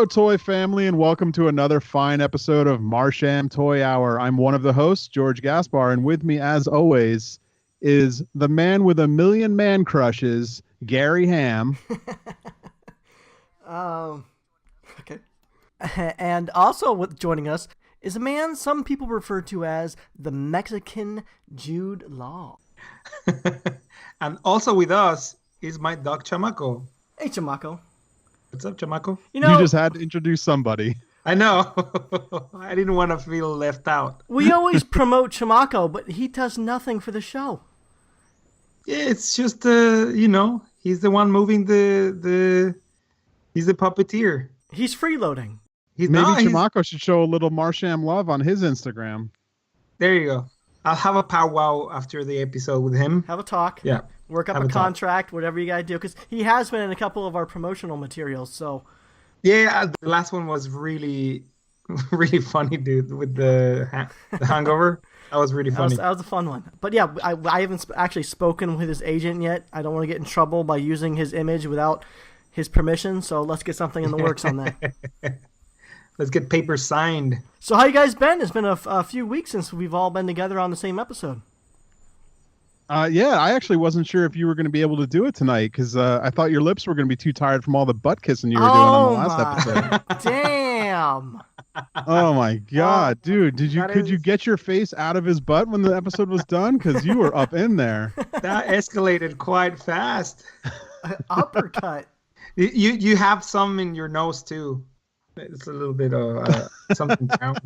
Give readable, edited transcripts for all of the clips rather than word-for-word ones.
Hello, Toy Family, and welcome to another fine episode of Marsham Toy Hour. I'm one of the hosts, George Gaspar, and with me, as always, is the man with a million man crushes, Gary Ham. Okay. And also joining us is a man some people refer to as the Mexican Jude Law. And also with us is my dog Chamaco. Hey, Chamaco. What's up, Chamaco? You just had to introduce somebody. I know. I didn't want to feel left out. We always promote Chamaco, but he does nothing for the show. Yeah, it's just he's the one moving he's the puppeteer. He's freeloading. Maybe Chamaco should show a little Marsham love on his Instagram. There you go. I'll have a powwow after the episode with him. Have a talk. Yeah. Work up a contract, whatever you gotta do, because he has been in a couple of our promotional materials. So, yeah, the last one was really, really funny, dude, with the hangover. That was really funny. That was a fun one. But yeah, I haven't actually spoken with his agent yet. I don't want to get in trouble by using his image without his permission. So let's get something in the works on that. Let's get papers signed. So how you guys been? It's been a few weeks since we've all been together on the same episode. Yeah, I actually wasn't sure if you were going to be able to do it tonight because I thought your lips were going to be too tired from all the butt kissing you were doing on the last episode. Damn. Oh my God, dude! Could you get your face out of his butt when the episode was done? Because you were up in there. That escalated quite fast. Uppercut. You have some in your nose too. It's a little bit of something down.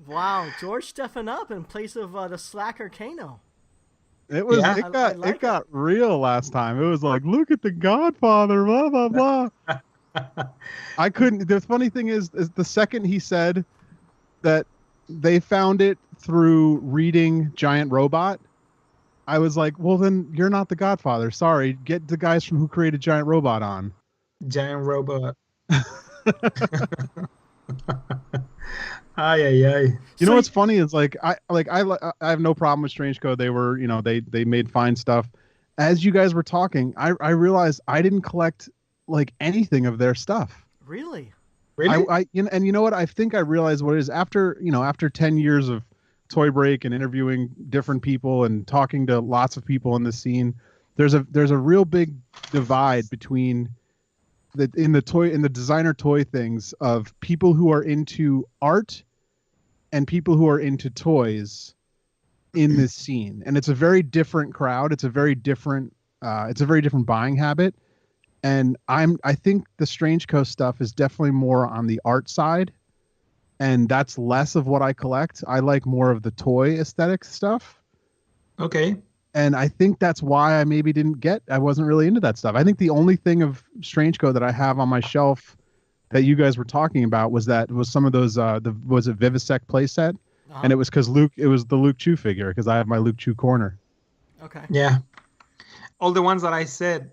Wow, George stepping up in place of the slacker Kano. It was. Yeah. It got real last time. It was like, look at the Godfather, blah blah blah. I couldn't. The funny thing is the second he said that they found it through reading Giant Robot, I was like, well then you're not the Godfather. Sorry, get the guys from who created Giant Robot on. Giant Robot. Ay. You know what's funny is I have no problem with Strange Code. They were, they made fine stuff. As you guys were talking, I realized I didn't collect like anything of their stuff. Really? And you know what? I think I realized what it is after 10 years of Toy Break and interviewing different people and talking to lots of people in the scene. There's a real big divide between in the designer toy things of people who are into art and people who are into toys in this scene. And it's a very different crowd. It's a very different buying habit. And I think the Strange Coast stuff is definitely more on the art side. And that's less of what I collect. I like more of the toy aesthetic stuff. Okay. And I think that's why I wasn't really into that stuff. I think the only thing of Strange Code that I have on my shelf that you guys were talking about was some of those, was it Vivisect playset? Uh-huh. And it was it was the Luke Chew figure because I have my Luke Chew corner. Okay. Yeah. All the ones that I said,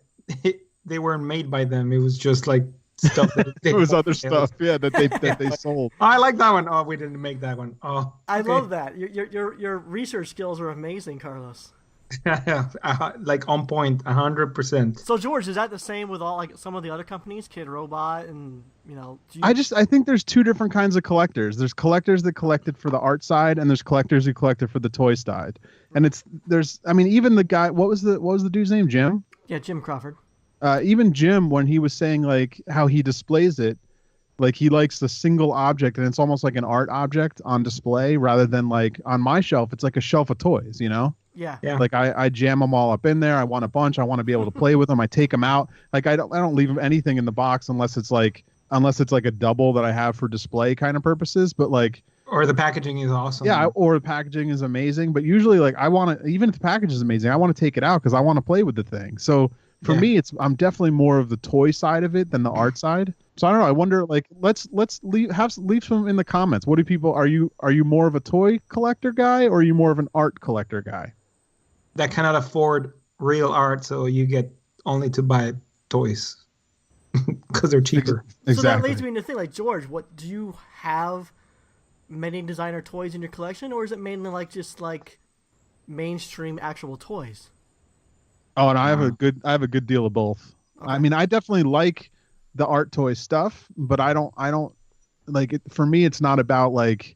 they weren't made by them. It was just like stuff that it was other stuff, that they sold. Oh, I like that one. Oh, we didn't make that one. Oh, okay. I love that. Your research skills are amazing, Carlos. Like on point, 100%. So George, is that the same with all like some of the other companies, Kidrobot, and I think there's two different kinds of collectors. There's collectors that collect it for the art side, and there's collectors who collect it for the toy side. And even the guy, what was the dude's name? Jim? Yeah, Jim Crawford. Even Jim, when he was saying like how he displays it, like he likes the single object and it's almost like an art object on display rather than like on my shelf. It's like a shelf of toys, Yeah. Like I jam them all up in there. I want a bunch. I want to be able to play with them. I take them out. Like I don't leave anything in the box unless it's like a double that I have for display kind of purposes. But like, or the packaging is awesome. Yeah, or the packaging is amazing. But usually, like even if the package is amazing, I want to take it out because I want to play with the thing. So for me, I'm definitely more of the toy side of it than the art side. So I don't know. I wonder, like, let's leave some in the comments. What do people are you more of a toy collector guy or are you more of an art collector guy? That cannot afford real art, so you get only to buy toys because they're cheaper. Exactly. So that leads me to think, like, George, what do you have many designer toys in your collection, or is it mainly like just like mainstream actual toys? Oh, and I have a good deal of both. Okay. I mean, I definitely like the art toy stuff, but I don't like it. For me, it's not about like,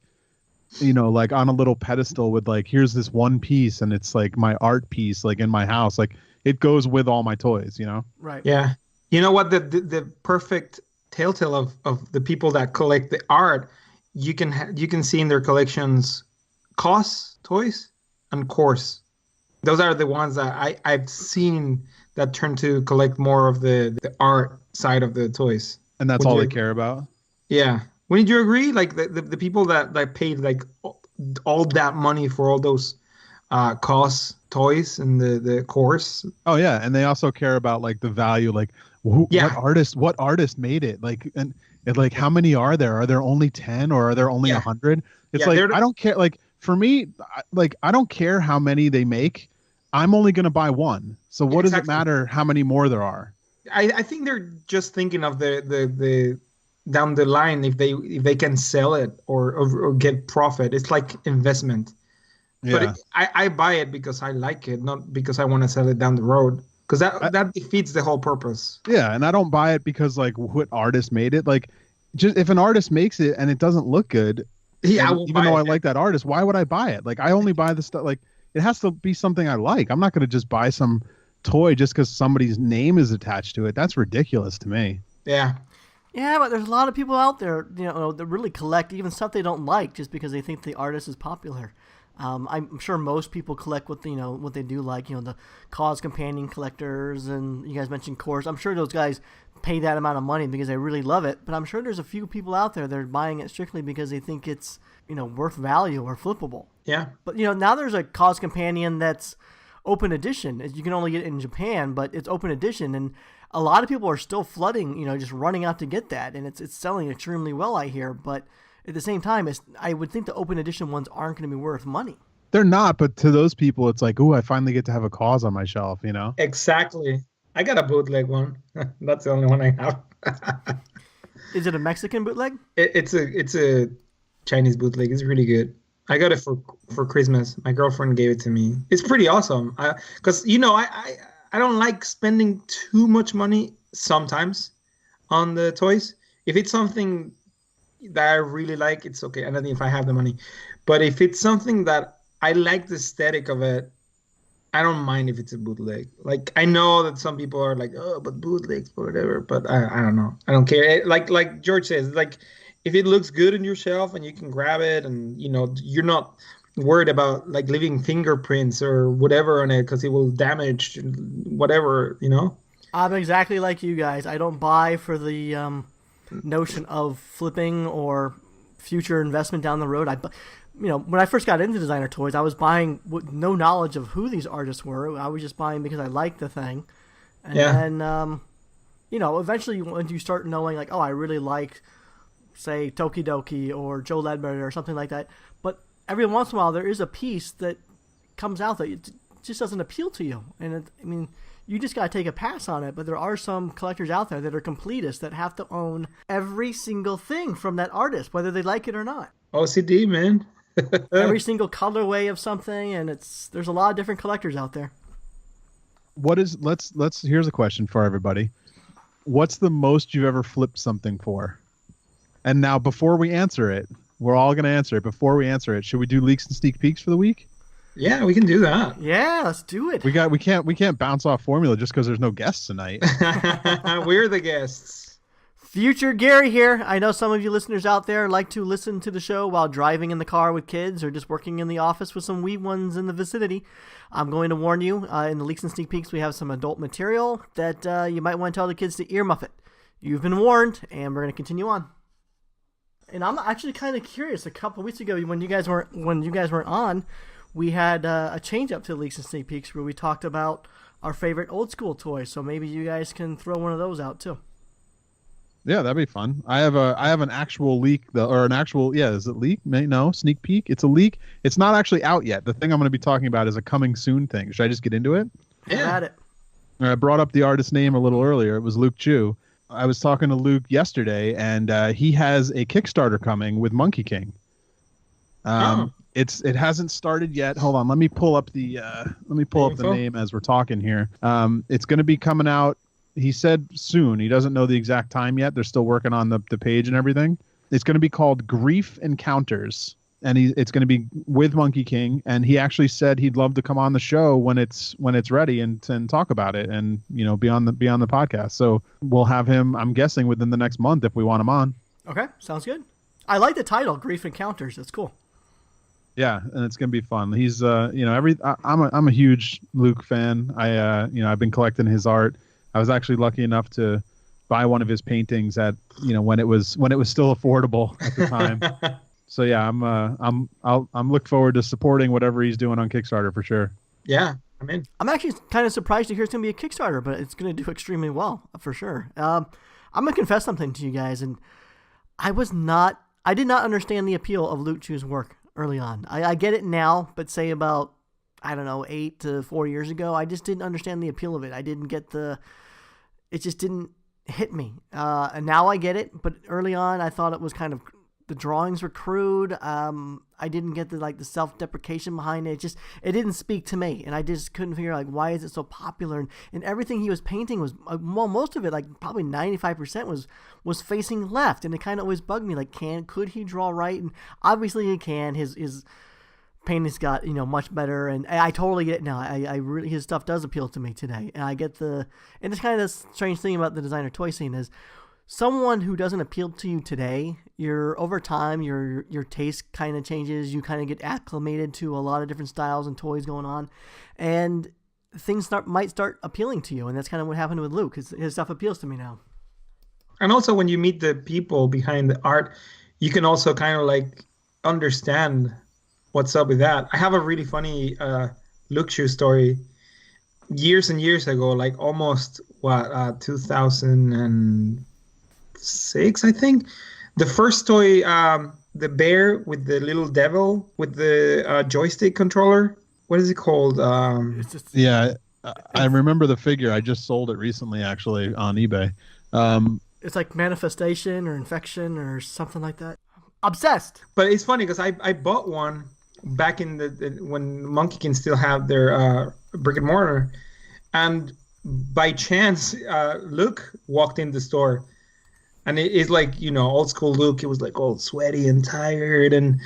like on a little pedestal with like, here's this one piece and it's like my art piece, like in my house. Like it goes with all my toys, Right. Yeah. You know what? The perfect telltale of the people that collect the art, you can see in their collections costs, toys, and course. Those are the ones that I've seen that turn to collect more of the art side of the toys. And that's all they care about. Yeah. Wouldn't you agree? Like the people that paid like all that money for all those costs, toys, and the course. Oh yeah, and they also care about like the value, like what artist made it, like and like how many are there? Are there only 10 or are there only 100? It's like I don't care. Like for me, I don't care how many they make. I'm only gonna buy one. So what does it matter how many more there are? I think they're just thinking of the down the line if they can sell it or get profit. It's like investment. Yeah. But I buy it because I like it, not because I want to sell it down the road. Because that defeats the whole purpose. Yeah, and I don't buy it because like what artist made it. Like, just if an artist makes it and it doesn't look good, even though I like that artist, why would I buy it? Like, I only buy the stuff. Like, it has to be something I like. I'm not going to just buy some toy just because somebody's name is attached to it. That's ridiculous to me. Yeah. Yeah, but there's a lot of people out there, that really collect even stuff they don't like just because they think the artist is popular. I'm sure most people collect what they do like, the cause companion collectors, and you guys mentioned course. I'm sure those guys pay that amount of money because they really love it, but I'm sure there's a few people out there that are buying it strictly because they think it's, worth value or flippable. Yeah. But, now there's a cause companion that's open edition. You can only get it in Japan, but it's open edition, and a lot of people are still flooding, just running out to get that, and it's selling extremely well, I hear, but at the same time, I would think the open edition ones aren't going to be worth money. They're not, but to those people, it's like, I finally get to have a cause on my shelf, Exactly. I got a bootleg one. That's the only one I have. Is it a Mexican bootleg? It's a Chinese bootleg. It's really good. I got it for Christmas. My girlfriend gave it to me. It's pretty awesome. Because, I don't like spending too much money sometimes on the toys. If it's something that I really like, it's okay. I don't think if I have the money. But if it's something that I like the aesthetic of it, I don't mind if it's a bootleg. Like, I know that some people are like, oh, but bootlegs or whatever. But I don't know. I don't care. Like George says, like, if it looks good on your shelf and you can grab it and, you're not worried about like leaving fingerprints or whatever on it because it will damage whatever, I'm exactly like you guys. I don't buy for the notion of flipping or future investment down the road. When I first got into designer toys, I was buying with no knowledge of who these artists were. I was just buying because I liked the thing. And then, eventually when you start knowing like, oh, I really like, say, Tokidoki or Joe Ledbetter or something like that. But every once in a while there is a piece that comes out that it just doesn't appeal to you. And you just got to take a pass on it. But there are some collectors out there that are completists that have to own every single thing from that artist, whether they like it or not. OCD, man. Every single colorway of something, and there's a lot of different collectors out there. Here's a question for everybody. What's the most you've ever flipped something for? And now before we answer it, we're all going to answer it. Before we answer it, should we do leaks and sneak peeks for the week? Yeah, we can do that. Yeah, let's do it. We can't bounce off formula just because there's no guests tonight. We're the guests. Future Gary here. I know some of you listeners out there like to listen to the show while driving in the car with kids or just working in the office with some wee ones in the vicinity. I'm going to warn you, in the leaks and sneak peeks, we have some adult material that you might want to tell the kids to earmuff it. You've been warned, and we're going to continue on. And I'm actually kind of curious. A couple weeks ago, when you guys weren't on, we had a change up to the leaks and sneak peeks where we talked about our favorite old school toys. So maybe you guys can throw one of those out too. Yeah, that'd be fun. I have an actual leak is it leak? No, sneak peek. It's a leak. It's not actually out yet. The thing I'm going to be talking about is a coming soon thing. Should I just get into it? Yeah. At it. I brought up the artist's name a little earlier. It was Luke Chu. I was talking to Luke yesterday, and he has a Kickstarter coming with Monkey King. It hasn't started yet. Hold on, let me pull up the name as we're talking here. It's going to be coming out he said soon. He doesn't know the exact time yet. They're still working on the page and everything. It's going to be called Grief Encounters, and it's going to be with Monkey King. And he actually said he'd love to come on the show when it's ready and talk about it, and be on the podcast. So we'll have him, I'm guessing, within the next month if we want him on. Okay, sounds good. I like the title, Grief Encounters. That's cool. Yeah, and it's gonna be fun. He's I'm a huge Luke fan. I've been collecting his art. I was actually lucky enough to buy one of his paintings at when it was still affordable at the time. So yeah, I'm look forward to supporting whatever he's doing on Kickstarter for sure. Yeah, I'm in. I'm actually kind of surprised to hear it's gonna be a Kickstarter, but it's gonna do extremely well for sure. I'm gonna confess something to you guys, and I did not understand the appeal of Luke Chu's work early on. I get it now, but say about, 8 to 4 years ago, I just didn't understand the appeal of it. I didn't get it just didn't hit me. And now I get it, but early on I thought it was kind of, the drawings were crude. I didn't get the self-deprecation behind it. It didn't speak to me, and I just couldn't figure out why is it so popular. And everything he was painting was most of it, probably 95% was facing left, and it kind of always bugged me. Could he draw right? And obviously he can. His paintings got much better, and I totally get it now. I really, his stuff does appeal to me today, and I get and it's kind of the strange thing about the designer toy scene is, someone who doesn't appeal to you today, over time, your taste kind of changes. You kind of get acclimated to a lot of different styles and toys going on, and things might start appealing to you. And that's kind of what happened with Luke. His stuff appeals to me now. And also, when you meet the people behind the art, you can also kind of understand what's up with that. I have a really funny Luke Chu story. Years and years ago, almost 2006, I think. The first toy, the bear with the little devil with the joystick controller. What is it called? I remember the figure. I just sold it recently, actually, on eBay. It's like Manifestation or Infection or something like that. Obsessed. But it's funny because I bought one back in when Monkey can still have their brick and mortar, and by chance, Luke walked in the store. And it's old school Luke. It was all sweaty and tired, and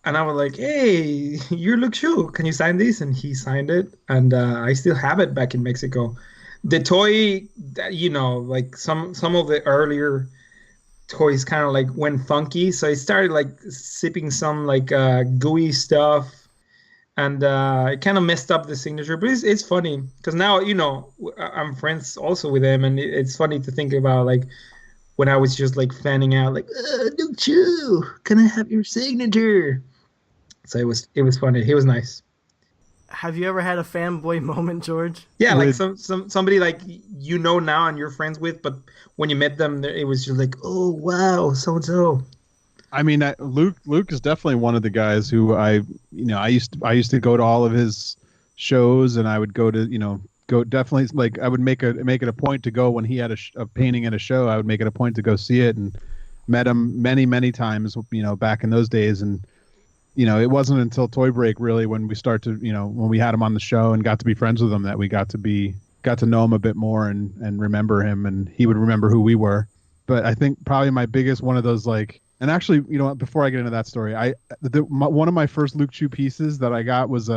I was like, "Hey, you're Luke Chu. Can you sign this?" And he signed it, and I still have it back in Mexico. The toy, some of the earlier toys kind of went funky, so I started sipping some gooey stuff, and it kind of messed up the signature. But it's funny because now I'm friends also with him, and it's funny to think about when I was just fanning out, Luke Chu, can I have your signature? So it was funny. He was nice. Have you ever had a fanboy moment, George? Yeah, somebody now and you're friends with, but when you met them, it was just oh wow, so and so. I mean, Luke is definitely one of the guys who I used to go to all of his shows, and I would go to go definitely I would make it a point to go when he had a painting at a show. I would make it a point to go see it, and met him many times back in those days. And it wasn't until Toy Break really when we start to when we had him on the show and got to be friends with him that we got to know him a bit more and remember him, and he would remember who we were. But I think probably my biggest one of those and actually before I get into that story, one of my first Luke Chu pieces that I got was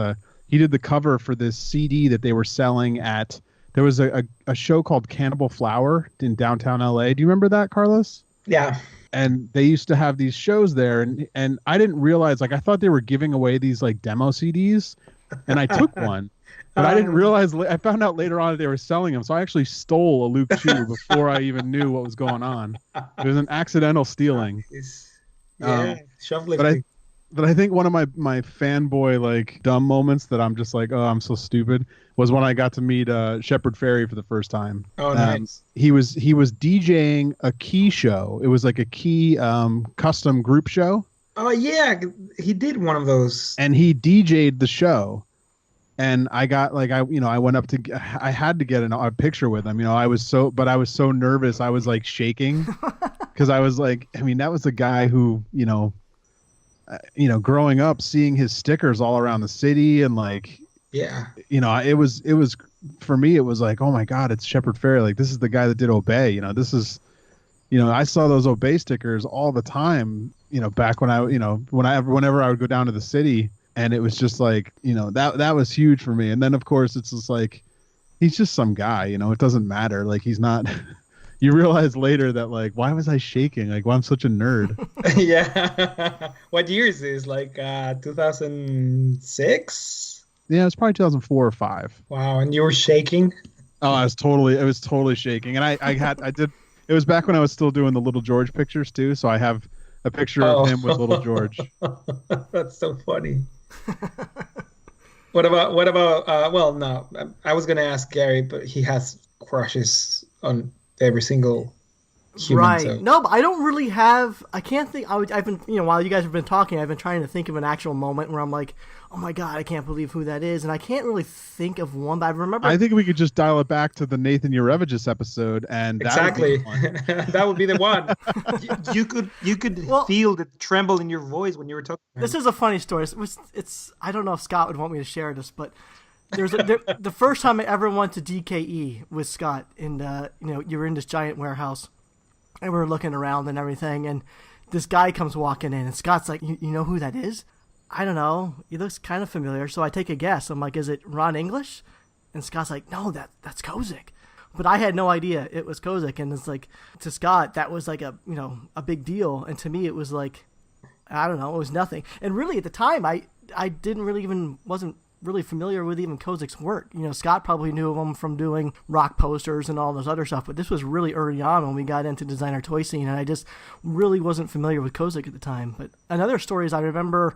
he did the cover for this CD that they were selling at. There was a show called Cannibal Flower in downtown LA. Do you remember that, Carlos? Yeah. And they used to have these shows there, and I didn't realize, I thought they were giving away these demo CDs, and I took one, but I didn't realize. I found out later on that they were selling them, so I actually stole a Luke Chu before I even knew what was going on. It was an accidental stealing. Shoplifting. But I think one of my fanboy dumb moments that I'm just oh, I'm so stupid, was when I got to meet Shepard Fairey for the first time. Oh, nice. He was DJing a key show. It was a key custom group show. Oh yeah, he did one of those. And he DJ'd the show. And I got I went up to, I had to get a picture with him. I was so nervous. I was shaking because I was that was a guy who, growing up, seeing his stickers all around the city, and Yeah. You know, it was for me. It was like, oh my God, it's Shepard Fairey. Like this is the guy that did Obey. You know, this is, you know, I saw those Obey stickers all the time. You know, back when I, you know, whenever I would go down to the city, and it was just like, you know, that was huge for me. And then of course it's just like, he's just some guy. You know, it doesn't matter. Like he's not. You realize later that like, why was I shaking? Like, why I'm such a nerd. Yeah. What year is this? Like 2006? Yeah, it's probably 2004 or 5. Wow, and you were shaking? Oh, it was totally shaking. And I did, it was back when I was still doing the Little George pictures too. So I have a picture of him with Little George. That's so funny. What about, well, no, I was going to ask Gary, but he has crushes on every single human. Right. So. No, but I don't really have, I can't think, I've been, you know, while you guys have been talking, I've been trying to think of an actual moment where I'm like, oh my God, I can't believe who that is. And I can't really think of one, but I remember. I think we could just dial it back to the Nathan Urevicius episode, and exactly. That would be the one. You could feel the tremble in your voice when you were talking. This is a funny story. It's I don't know if Scott would want me to share this, but the first time I ever went to DKE with Scott, and you know, you were in this giant warehouse, and we were looking around and everything, and this guy comes walking in, and Scott's like, you know who that is? I don't know. He looks kind of familiar, so I take a guess. I'm like, is it Ron English? And Scott's like, no, that's Kozik. But I had no idea it was Kozik, and it's like, to Scott, that was like a a big deal, and to me it was like, I don't know, it was nothing. And really at the time, I didn't really wasn't really familiar with even Kozik's work. You know, Scott probably knew of him from doing rock posters and all those other stuff, but this was really early on when we got into designer toy scene, and I just really wasn't familiar with Kozik at the time. But another story is I remember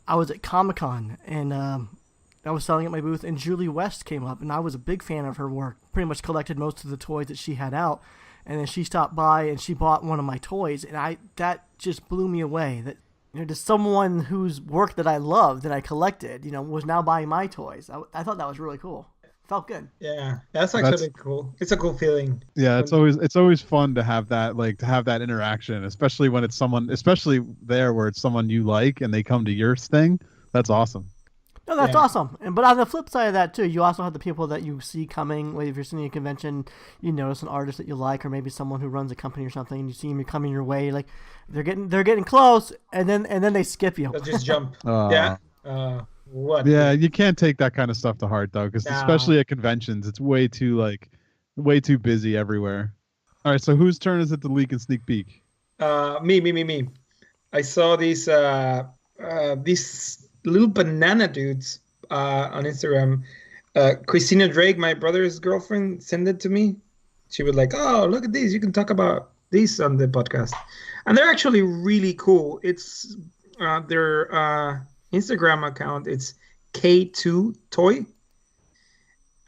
I was at Comic-Con, and I was selling at my booth, and Julie West came up, and I was a big fan of her work. Pretty much collected most of the toys that she had out, and then she stopped by and she bought one of my toys, and that just blew me away. That, you know, just someone whose work that I loved, that I collected, you know, was now buying my toys. I thought that was really cool. Felt good. Yeah, that's actually cool. It's a cool feeling. Yeah, it's always fun to have that, like, to have that interaction, especially when it's someone, especially there where it's someone you like and they come to your thing. That's awesome. No, that's awesome. But on the flip side of that too, you also have the people that you see coming. Like if you're sitting at a convention, you notice an artist that you like, or maybe someone who runs a company or something, and you see them coming your way. Like they're getting close, and then they skip you. They'll just jump. Yeah. What? Yeah, you can't take that kind of stuff to heart though, because especially at conventions, it's way too busy everywhere. All right, so whose turn is it to leak and sneak peek? Me. I saw these little banana dudes on Instagram. Christina Drake, my brother's girlfriend, sent it to me. She was like, "Oh, look at these! You can talk about these on the podcast," and they're actually really cool. It's their Instagram account. It's K2 Toy,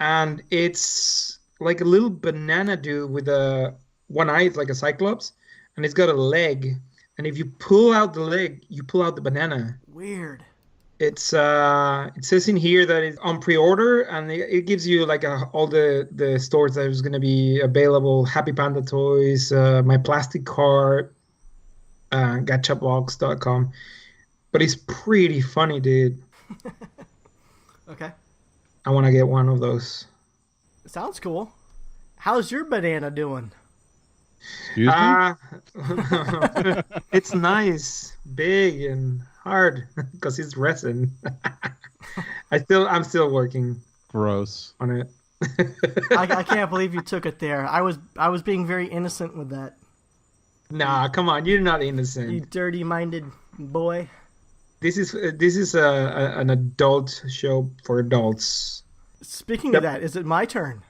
and it's like a little banana dude with one eye. It's like a cyclops, and it's got a leg. And if you pull out the leg, you pull out the banana. Weird. It says in here that it's on pre-order, and it gives you like all the stores that is going to be available. Happy Panda Toys, My Plastic Cart, gachabox.com. But it's pretty funny, dude. Okay. I want to get one of those. Sounds cool. How's your banana doing? Excuse me? It's nice, big and hard because it's resin. I'm still working. Gross. On it. I can't believe you took it there. I was being very innocent with that. Nah, come on, you're not innocent. You dirty-minded boy. This is an adult show for adults. Speaking of that, is it my turn?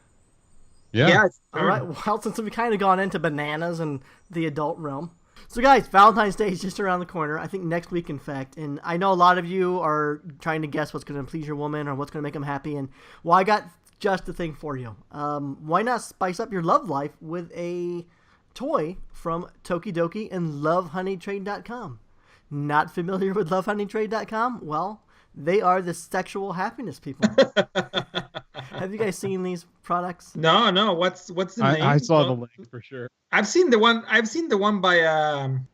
Yeah. All right. Well, since we've kind of gone into bananas and the adult realm. So, guys, Valentine's Day is just around the corner. I think next week, in fact. And I know a lot of you are trying to guess what's going to please your woman or what's going to make them happy. And, well, I got just the thing for you. Why not spice up your love life with a toy from Tokidoki and LoveHoneyTrade.com? Not familiar with LoveHoneyTrade.com? Well, they are the sexual happiness people. Have you guys seen these products? No. What's the name? I saw the link for sure. I've seen the one by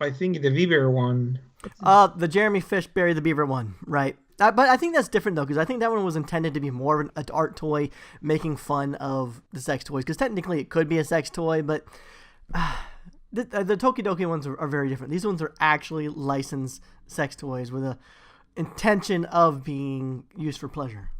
Thingy the Beaver one. The Jeremy Fish Barry the Beaver one, right? But I think that's different though, because I think that one was intended to be more of an art toy, making fun of the sex toys. Because technically, it could be a sex toy, but the Tokidoki ones are very different. These ones are actually licensed sex toys with a intention of being used for pleasure.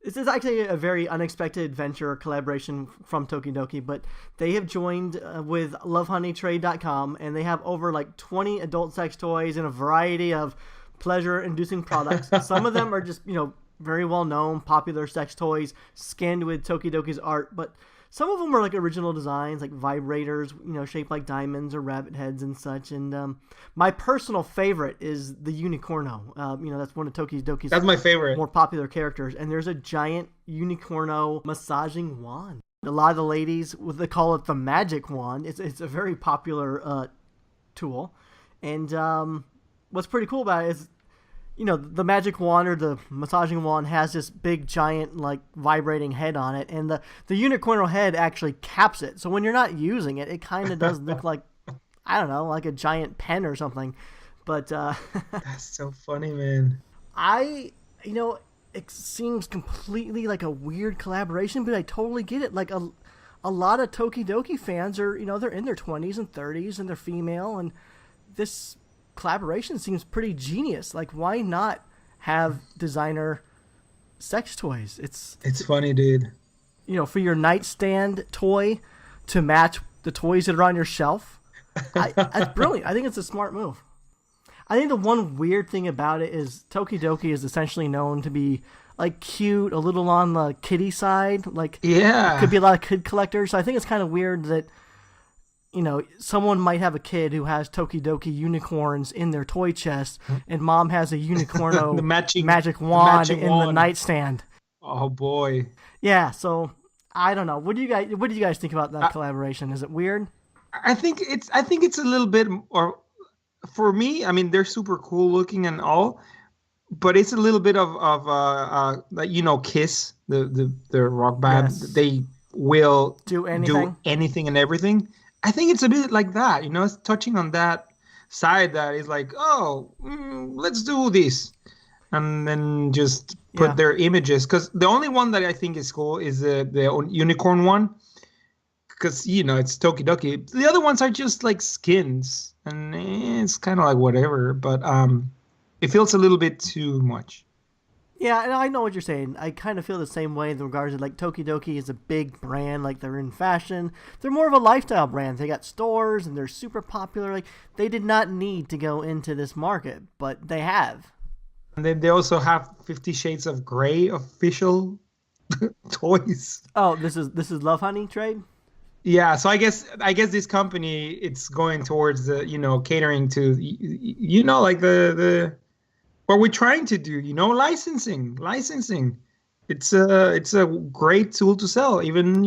This is actually a very unexpected venture or collaboration from Tokidoki, but they have joined with lovehoneytrade.com, and they have over like 20 adult sex toys in a variety of pleasure-inducing products. Some of them are just, very well-known, popular sex toys skinned with Tokidoki's art, but some of them are like original designs, like vibrators, shaped like diamonds or rabbit heads and such. And my personal favorite is the Unicorno. That's one of Tokidoki's That's my favorite. More popular characters. And there's a giant Unicorno massaging wand. A lot of the ladies, they call it the magic wand. It's a very popular tool. And what's pretty cool about it is, the magic wand or the massaging wand has this big, giant, like, vibrating head on it, and the Unicorno head actually caps it. So when you're not using it, it kind of does look like, I don't know, like a giant pen or something. But that's so funny, man. It seems completely like a weird collaboration, but I totally get it. Like a lot of Tokidoki fans are, they're in their 20s and 30s, and they're female, and this collaboration seems pretty genius. Like, why not have designer sex toys? It's funny, dude. For your nightstand toy to match the toys that are on your shelf. That's brilliant. I think it's a smart move. I think the one weird thing about it is Tokidoki is essentially known to be like cute, a little on the kiddie side. Like, yeah, could be a lot of kid collectors. So I think it's kind of weird that someone might have a kid who has Tokidoki unicorns in their toy chest, and mom has a Unicorno the magic wand in the nightstand. Oh boy. Yeah, so I don't know. What do you guys think about that collaboration? Is it weird? I think it's a little bit, or for me, I mean, they're super cool looking and all, but it's a little bit of Kiss, the rock band. Yes. They will do anything and everything. I think it's a bit like that, it's touching on that side that is like, let's do this. And then just put their images. Because the only one that I think is cool is the unicorn one. Because, it's Tokidoki. The other ones are just like skins. And it's kind of like whatever. But it feels a little bit too much. Yeah, and I know what you're saying. I kind of feel the same way in regards to, like, Tokidoki is a big brand. Like, they're in fashion. They're more of a lifestyle brand. They got stores, and they're super popular. Like, they did not need to go into this market, but they have. And then they also have 50 Shades of Grey official toys. Oh, this is Love Honey Trade? Yeah, so I guess this company, it's going towards the, catering to, like the what we're trying to do, licensing. It's a great tool to sell, even,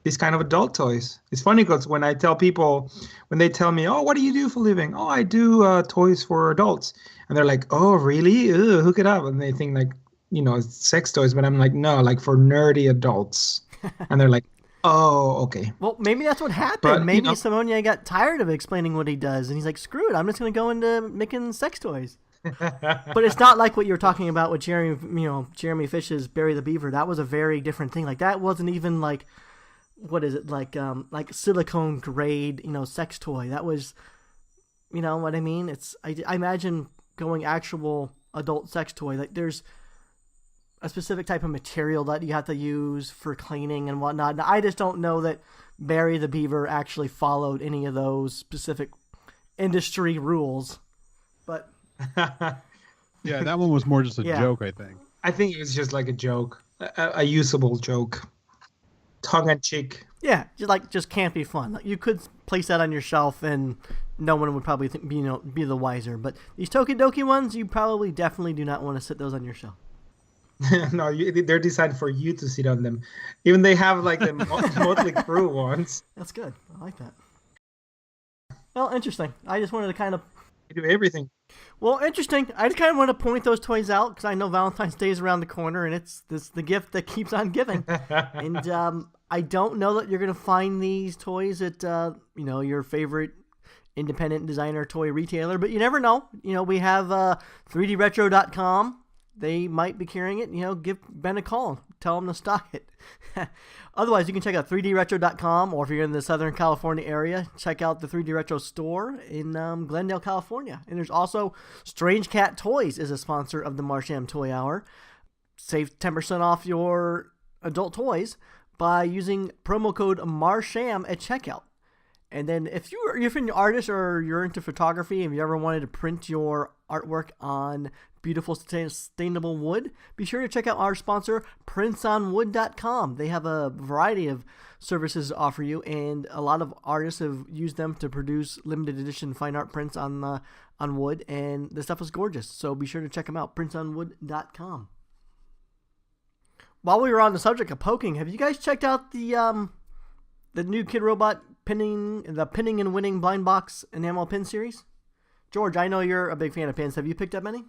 these kind of adult toys. It's funny because when I tell people, when they tell me, oh, what do you do for a living? Oh, I do toys for adults. And they're like, oh, really? Ugh, hook it up. And they think like, it's sex toys. But I'm like, no, like for nerdy adults. And they're like, oh, okay. Well, maybe that's what happened. But, maybe Simone got tired of explaining what he does. And he's like, screw it. I'm just going to go into making sex toys. But it's not like what you're talking about with Jeremy Fish's Barry the Beaver. That was a very different thing. Like, that wasn't even like, what is it, like silicone grade, sex toy. That was, what I mean? I imagine going actual adult sex toy. Like, there's a specific type of material that you have to use for cleaning and whatnot. Now, I just don't know that Barry the Beaver actually followed any of those specific industry rules. But yeah, that one was more just a joke, I think. I think it was just like a joke, a usable joke, tongue in cheek. Yeah, just can't be fun. Like, you could place that on your shelf, and no one would probably be the wiser. But these Tokidoki ones, you probably definitely do not want to sit those on your shelf. No, they're designed for you to sit on them. Even they have like the Motley Crue ones. That's good. I like that. Well, interesting. I just wanted to kind of do everything. Well, interesting. I just kind of want to point those toys out because I know Valentine's Day is around the corner, and it's the gift that keeps on giving. And I don't know that you're going to find these toys at your favorite independent designer toy retailer, but you never know. We have 3dretro.com. They might be carrying it. Give Ben a call. Tell him to stock it. Otherwise, you can check out 3dretro.com, or if you're in the Southern California area, check out the 3D Retro store in Glendale, California. And there's also StrangeCat Toys is a sponsor of the Marsham Toy Hour. Save 10% off your adult toys by using promo code Marsham at checkout. And then if you're an artist or you're into photography and you ever wanted to print your artwork on beautiful sustainable wood, be sure to check out our sponsor, printsonwood.com. They have a variety of services to offer you, and a lot of artists have used them to produce limited edition fine art prints on wood, and the stuff is gorgeous. So be sure to check them out, printsonwood.com. While we were on the subject of poking, have you guys checked out the new Kidrobot pinning and winning blind box enamel pin series? George, I know you're a big fan of pins. Have you picked up any?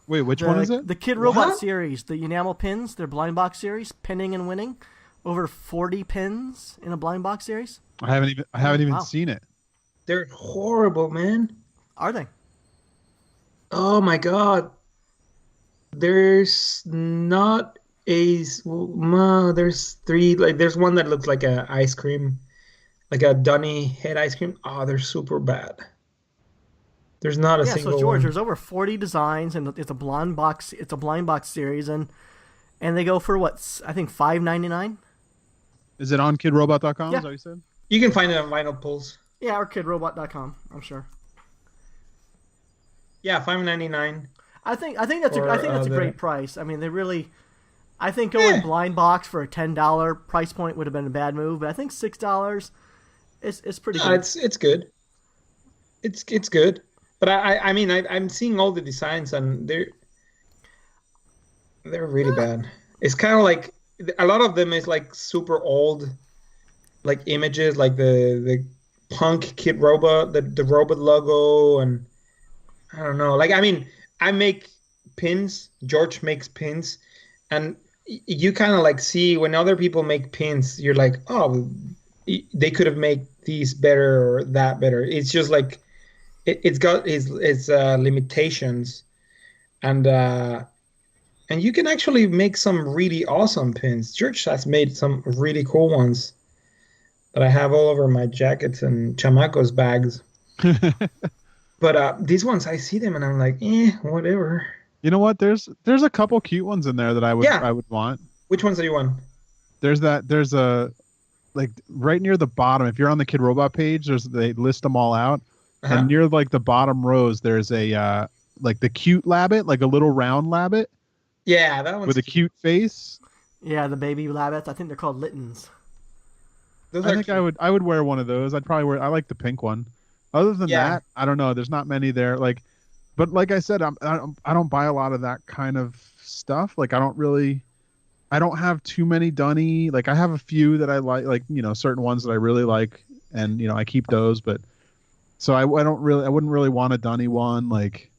Wait, which one is it? The Kidrobot series, the enamel pins, their blind box series, pinning and winning. Over 40 pins in a blind box series. I haven't even seen it. They're horrible, man. Are they? Oh my god. There's not there's three, there's one that looks like a ice cream, like a dunny head ice cream. Oh, they're super bad. There's not a single so George, one. there's over 40 designs, and it's a blind box series, and they go for what, I think $5.99. Is it on kidrobot.com? Yeah. Is that what you said? You can find it on Vinyl Pulse. Yeah, or kidrobot.com, I'm sure. Yeah, $5.99. I think that's a great price. I mean, they really, I think going blind box for a $10 price point would have been a bad move, but I think $6 is pretty good. It's good. It's good. But I mean I'm seeing all the designs, and they're really bad. It's kind of like a lot of them is like super old, like images, like the punk Kidrobot, the robot logo, and I don't know. Like, I mean, I make pins. George makes pins, and you kind of like see when other people make pins, you're like, oh, they could have made these better or that better. It's just like it's got its limitations, and you can actually make some really awesome pins. George has made some really cool ones that I have all over my jackets and chamacos bags. But these ones, I see them and I'm like, whatever. You know what? There's a couple cute ones in there that I would want. Which ones do you want? There's a, like, right near the bottom. If you're on the Kidrobot page, they list them all out. Uh-huh. And near like the bottom rows, there's a like the cute labbit, like a little round labbit. Yeah, that one's with a cute face. Yeah, the baby labbits. I think they're called Littons. I think I would wear one of those. I like the pink one. Other than that, I don't know. There's not many there. But like I said, I don't buy a lot of that kind of stuff. Like I don't have too many dunny. Like I have a few that I like certain ones that I really like, and I keep those. But so I wouldn't really want a dunny one. Like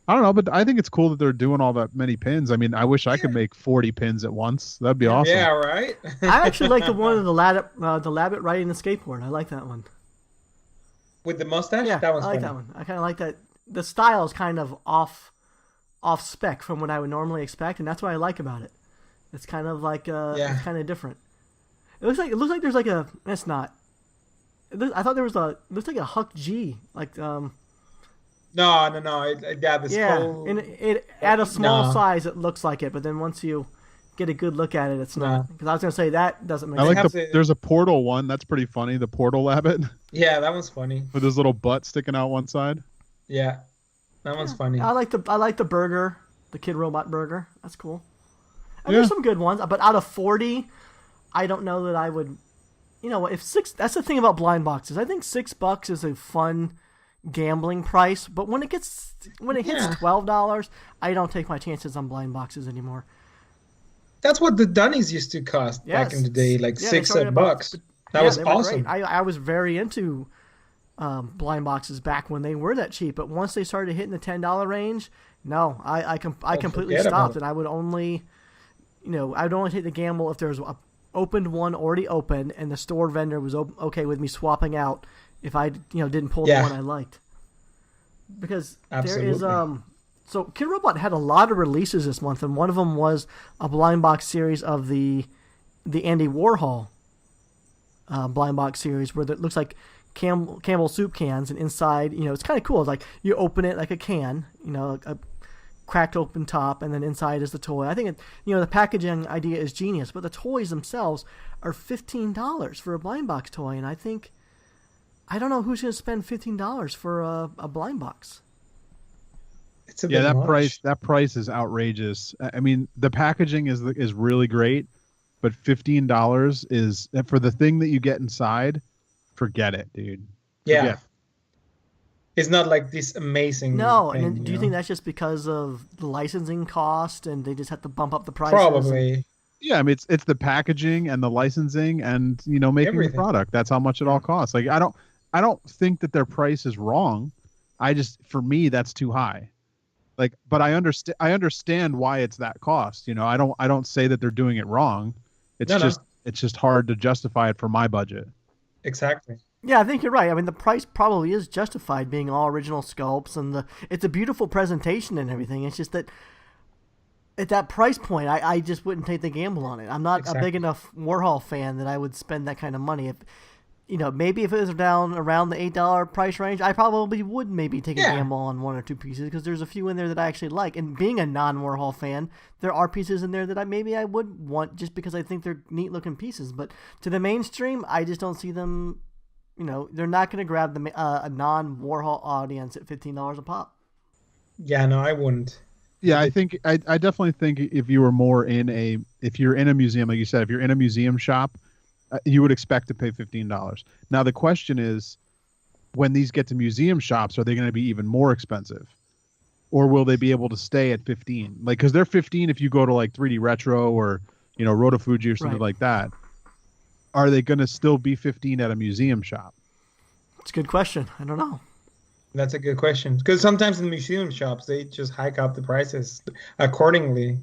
I don't know, but I think it's cool that they're doing all that many pins. I mean, I wish I could make 40 pins at once. That'd be awesome. Yeah, right. I actually like the one of the labbit riding the skateboard. I like that one. With the mustache? Yeah, that one's I like funny. that one. I kind of like that. The style is kind of off spec from what I would normally expect, and that's what I like about it. It's kind of like it's kind of different. It looks like there's like a. It's not. I thought there was it looks like a Huck G, like No. Skull. And it at a small size, it looks like it, but then once you get a good look at it, it's not. Because I was gonna say that doesn't make sense. I like there's a portal one that's pretty funny. The portal labbit. Yeah, that one's funny. With his little butt sticking out one side. Yeah, that one's funny. I like the burger, the Kidrobot burger. That's cool. And there's some good ones, but out of 40, I don't know that I would. That's the thing about blind boxes. I think $6 is a fun gambling price, but when it hits $12, I don't take my chances on blind boxes anymore. That's what the dunnies used to cost back in the day, like $6. That was awesome. I was very into blind boxes back when they were that cheap, but once they started hitting the $10 range, no, I completely stopped, and I would only, I'd only take the gamble if there was a opened one already open and the store vendor was okay with me swapping out if I didn't pull the one I liked. Because Absolutely. there is so Kidrobot had a lot of releases this month, and one of them was a blind box series of the Andy Warhol blind box series, where it looks like Campbell soup cans, and inside, it's kind of cool. It's like you open it like a can, a cracked open top, and then inside is the toy. I think the packaging idea is genius, but the toys themselves are $15 for a blind box toy, and I don't know who's going to spend $15 for a blind box. It's a bit much. That price is outrageous. I mean, the packaging is really great, but $15 is for the thing that you get inside. Forget it, dude. Yeah. It's not like this amazing thing, and do you think that's just because of the licensing cost and they just have to bump up the prices? Probably. Yeah, I mean it's the packaging and the licensing and making Everything. the product. That's how much it all costs. Like I don't think that their price is wrong. For me that's too high. Like, but I understand why it's that cost. I don't say that they're doing it wrong. It's just hard to justify it for my budget. Exactly. Yeah, I think you're right. I mean, the price probably is justified, being all original sculpts, and it's a beautiful presentation and everything. It's just that at that price point, I just wouldn't take the gamble on it. I'm not a big enough Warhol fan that I would spend that kind of money. If maybe if it was down around the $8 price range, I probably would maybe take a gamble on one or two pieces, because there's a few in there that I actually like. And being a non-Warhol fan, there are pieces in there that I would want just because I think they're neat looking pieces. But to the mainstream, I just don't see them. They're not going to grab a non-Warhol audience at $15 a pop. Yeah, no, I wouldn't. Yeah, I think I definitely think if you're in a museum, like you said, if you're in a museum shop, you would expect to pay $15. Now the question is, when these get to museum shops, are they going to be even more expensive, or will they be able to stay at 15? Like, because they're 15 if you go to like 3D Retro or Roto Fuji or something like that. Are they going to still be 15 at a museum shop? It's a good question. I don't know. That's a good question, because sometimes in museum shops they just hike up the prices accordingly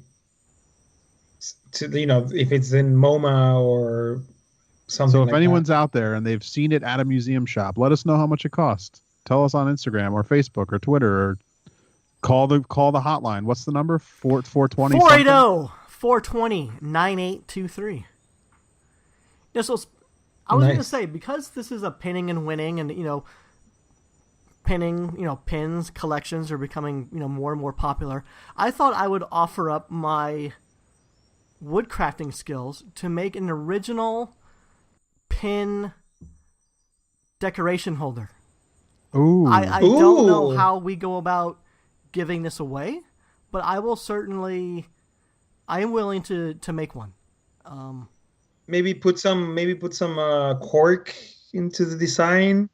to if it's in MoMA or something. So if like anyone's that. out there and they've seen it at a museum shop, let us know how much it costs. Tell us on Instagram or Facebook or Twitter, or call the hotline. What's the number? 420 480 420 9823. Yeah, so I was going to say, because this is a pinning and winning, and pinning, pins collections are becoming more and more popular, I thought I would offer up my woodcrafting skills to make an original pin decoration holder. Ooh. I don't know how we go about giving this away, but I am willing to make one. Maybe put some cork into the design.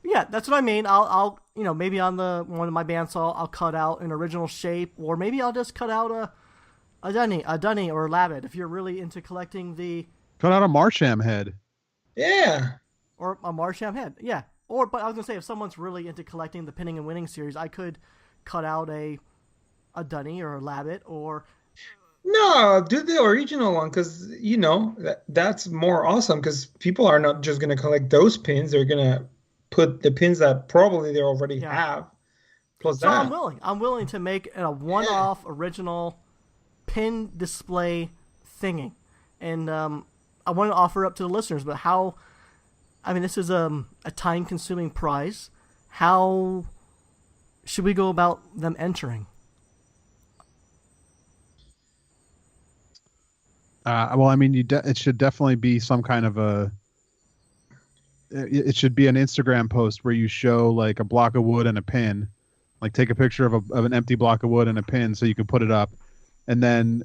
Yeah, that's what I mean. I'll maybe on one of my bandsaw I'll cut out an original shape, or maybe I'll just cut out a dunny or a labbit if you're really into collecting the. Cut out a Marsham head. Yeah. Or a Marsham head. Yeah. But I was gonna say, if someone's really into collecting the Pinning and Winning series, I could cut out a dunny or a labbit, or. No, do the original one, because that's more awesome, because people are not just going to collect those pins. They're going to put the pins that probably they already have. Plus so that. I'm willing to make a one-off original pin display thingy. And I want to offer up to the listeners, but this is a time-consuming prize. How should we go about them entering? It should definitely be some kind of it should be an Instagram post where you show like a block of wood and a pin, like take a picture of an empty block of wood and a pin so you can put it up, and then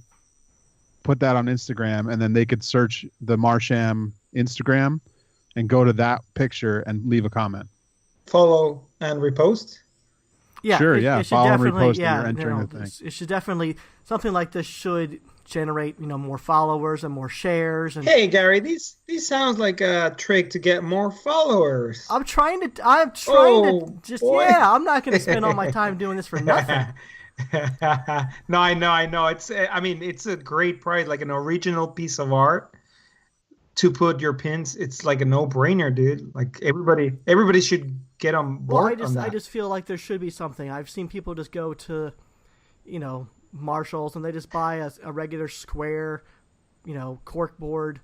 put that on Instagram, and then they could search the Marsham Instagram and go to that picture and leave a comment. Follow and repost? Yeah, sure, follow and repost, yeah, and you're entering the thing. It should definitely, something like this should generate more followers and more shares. And hey Gary, these sounds like a trick to get more followers. I'm trying to just boy. I'm not going to spend all my time doing this for nothing. No, I know it's a great prize, like an original piece of art. to put your pins, it's like a no-brainer, dude. Like everybody should get on board on that. I just feel like there should be something. I've seen people just go to, Marshalls, and they just buy a regular square, cork board.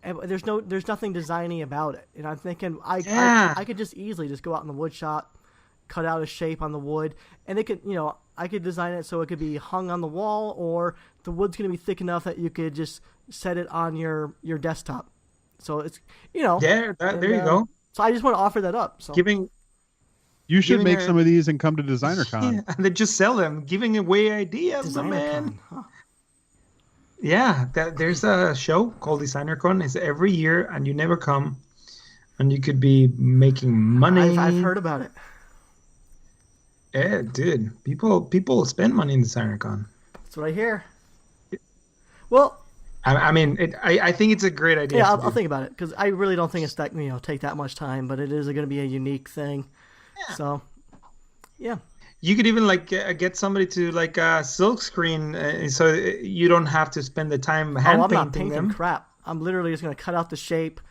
And there's nothing designy about it. And I'm thinking I could just easily just go out in the wood shop, cut out a shape on the wood, and it could, I could design it so it could be hung on the wall, or the wood's going to be thick enough that you could just set it on your desktop. So it's, there you go. So I just want to offer that up. So you should make some of these and come to DesignerCon. Yeah, and they just sell them, giving away ideas, man. Huh. Yeah, there's a show called DesignerCon. It's every year, and you never come, and you could be making money. I've heard about it. Yeah, dude, people spend money in DesignerCon. That's what I hear. Well, I mean, I think it's a great idea. Yeah, I'll think about it, because I really don't think it's that take that much time, but it is going to be a unique thing. Yeah. So, yeah. You could even get somebody to silk screen, so you don't have to spend the time hand I'm painting not painting them. Crap. I'm literally just going to cut out the shape,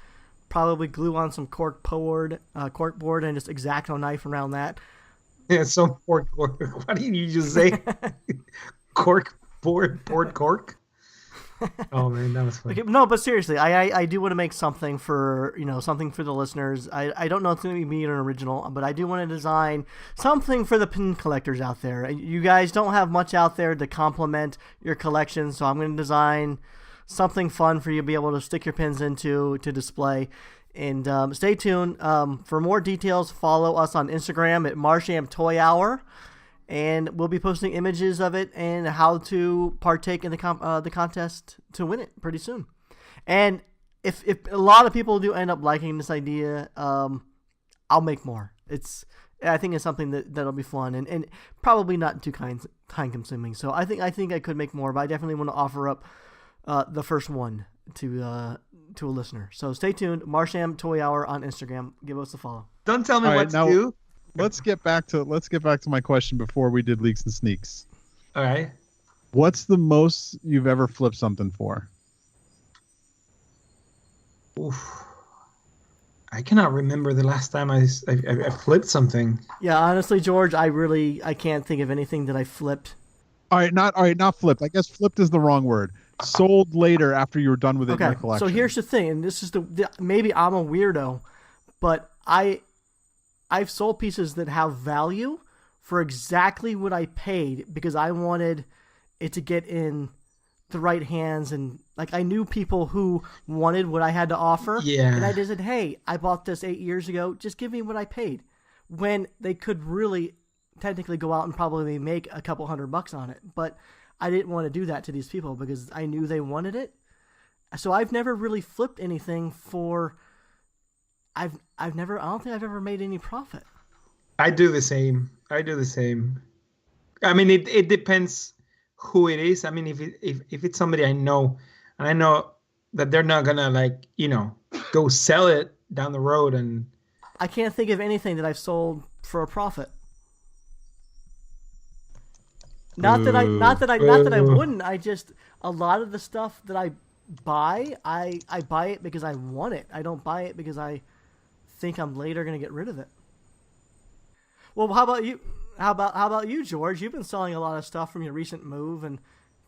probably glue on some cork board, and just X-Acto knife around that. Yeah, some cork. What did you just say? Cork board cork. Oh man, that was funny. Okay, no, but seriously, I do want to make something for something for the listeners. I don't know if it's going to be an original, but I do want to design something for the pin collectors out there. You guys don't have much out there to complement your collection, so I'm going to design something fun for you to be able to stick your pins into to display. And stay tuned for more details. Follow us on Instagram at Marsham Toy Hour. And we'll be posting images of it and how to partake in the contest to win it pretty soon. And if a lot of people do end up liking this idea, I'll make more. I think it's something that'll be fun and probably not too time consuming. So I think I could make more, but I definitely want to offer up the first one to a listener. So stay tuned. Marsham Toy Hour on Instagram. Give us a follow. Don't tell me what to do. Let's get back to my question before we did leaks and sneaks. All right. What's the most you've ever flipped something for? Oof. I cannot remember the last time I flipped something. Yeah, honestly, George, I can't think of anything that I flipped. All right, not flipped. I guess flipped is the wrong word. Sold later after you were done with it in your collection. So here's the thing, and this is maybe I'm a weirdo, but I've sold pieces that have value for exactly what I paid because I wanted it to get in the right hands, and I knew people who wanted what I had to offer. Yeah. And I just said, hey, I bought this 8 years ago. Just give me what I paid. When they could really technically go out and probably make a couple $100 on it. But I didn't want to do that to these people because I knew they wanted it. So I've never really flipped anything for... I don't think I've ever made any profit. I do the same. I mean, it depends who it is. I mean, if it's somebody I know, and I know that they're not gonna go sell it down the road, and I can't think of anything that I've sold for a profit. Not that I wouldn't. I just, a lot of the stuff that I buy, I buy it because I want it. I don't buy it because I think I'm later going to get rid of it. Well, how about you? How about you, George? You've been selling a lot of stuff from your recent move and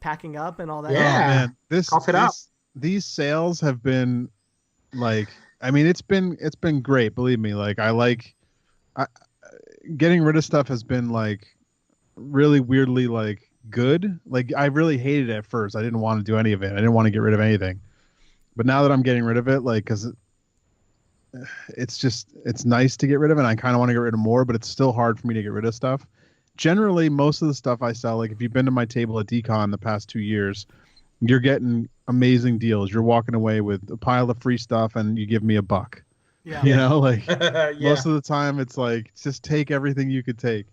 packing up and all that. Yeah, man. These sales have been it's been great. Believe me. Getting rid of stuff has been really weirdly good. I really hated it at first. I didn't want to do any of it. I didn't want to get rid of anything. But now that I'm getting rid of it, because it's nice to get rid of it. And I kind of want to get rid of more, but it's still hard for me to get rid of stuff. Generally, most of the stuff I sell, if you've been to my table at Decon the past 2 years, you're getting amazing deals. You're walking away with a pile of free stuff and you give me $1. Yeah. Yeah. Most of the time it's just take everything you could take.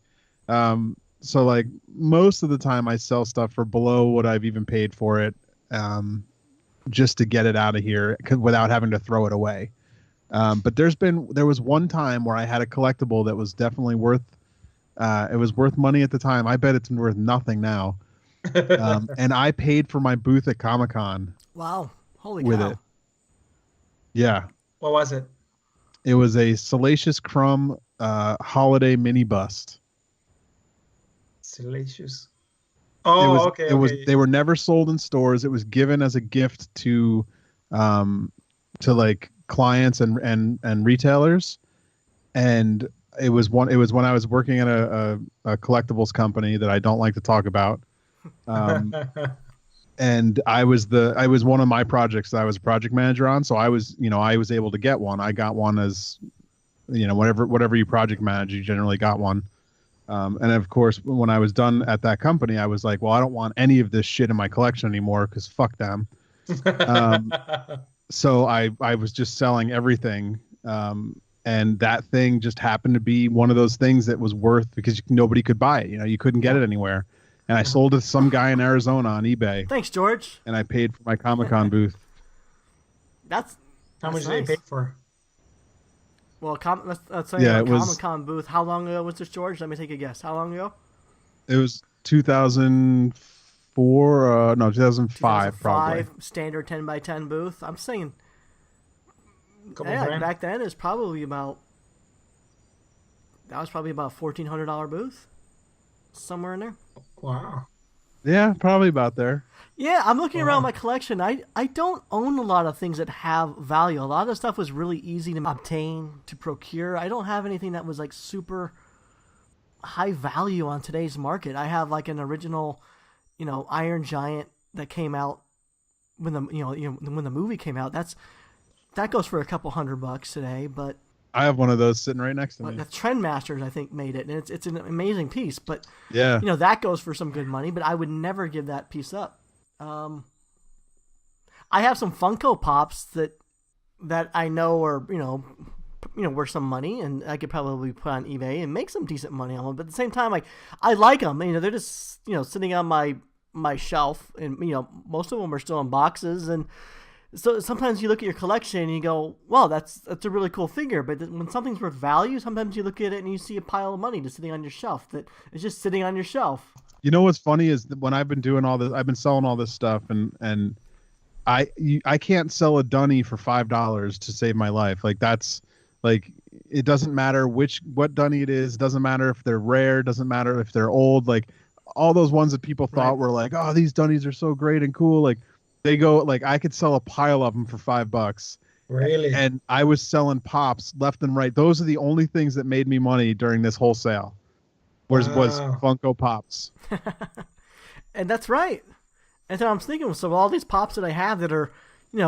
So most of the time I sell stuff for below what I've even paid for it, just to get it out of here without having to throw it away. But there was one time where I had a collectible that was definitely worth money at the time. I bet it's worth nothing now. And I paid for my booth at Comic-Con. Wow. Holy with cow. it. Yeah. What was it? It was a Salacious Crumb holiday mini bust. Salacious. It Oh, was okay, it was okay. they were never sold in stores. It was given as a gift um to like clients and retailers. And it was when I was working at a collectibles company that I don't like to talk about. Um and I was one of my projects that I was a project manager on. So I was able to get one. I got one as whatever you project manage, you generally got one. And of course, when I was done at that company, I was like, well, I don't want any of this shit in my collection anymore because fuck them. Um, so I was just selling everything. And that thing just happened to be one of those things that was worth because nobody could buy it. You couldn't get it anywhere. And I sold it to some guy in Arizona on eBay. Thanks, George. And I paid for my Comic-Con booth. That's How much nice. did they pay for? Well, let's say Yeah, a it was- Comic-Con booth. How long ago was this, George? Let me take a guess. How long ago? It was 2004, no, 2005 probably. Standard 10x10 booth. I'm saying, Couple yeah, grand? back then that was probably about a $1,400 booth, somewhere in there. Wow. Yeah, probably about there. Yeah, I'm looking Wow. around my collection. I don't own a lot of things that have value. A lot of the stuff was really easy to obtain, to procure. I don't have anything that was like super high value on today's market. I have like an original, Iron Giant that came out when when the movie came out. That goes for a couple $100 today, but I have one of those sitting right next to me. the Trendmasters I think made it, and it's an amazing piece. But Yeah. that goes for some good money. But I would never give that piece up. I have some Funko Pops that I know are worth some money, and I could probably put on eBay and make some decent money on them. But at the same time, like I like them. They're just sitting on my shelf, and most of them are still in boxes. And so sometimes you look at your collection and you go, "Well, that's a really cool figure." But when something's worth value, sometimes you look at it and you see a pile of money just sitting on your shelf that is just sitting on your shelf. You know what's funny is that when I've been doing all this, I've been selling all this stuff, and I can't sell a dunny for $5 to save my life. Like that's like it doesn't matter what dunny it is. It doesn't matter if they're rare. It doesn't matter if they're old. Like all those ones that people thought were like, oh, these dunnies are so great and cool. Like they go like I could sell a pile of them for $5. Really? And I was selling pops left and right. Those are the only things that made me money during this whole sale. Was Funko Pops. And that's right. And so I'm thinking, so all these pops that I have that are,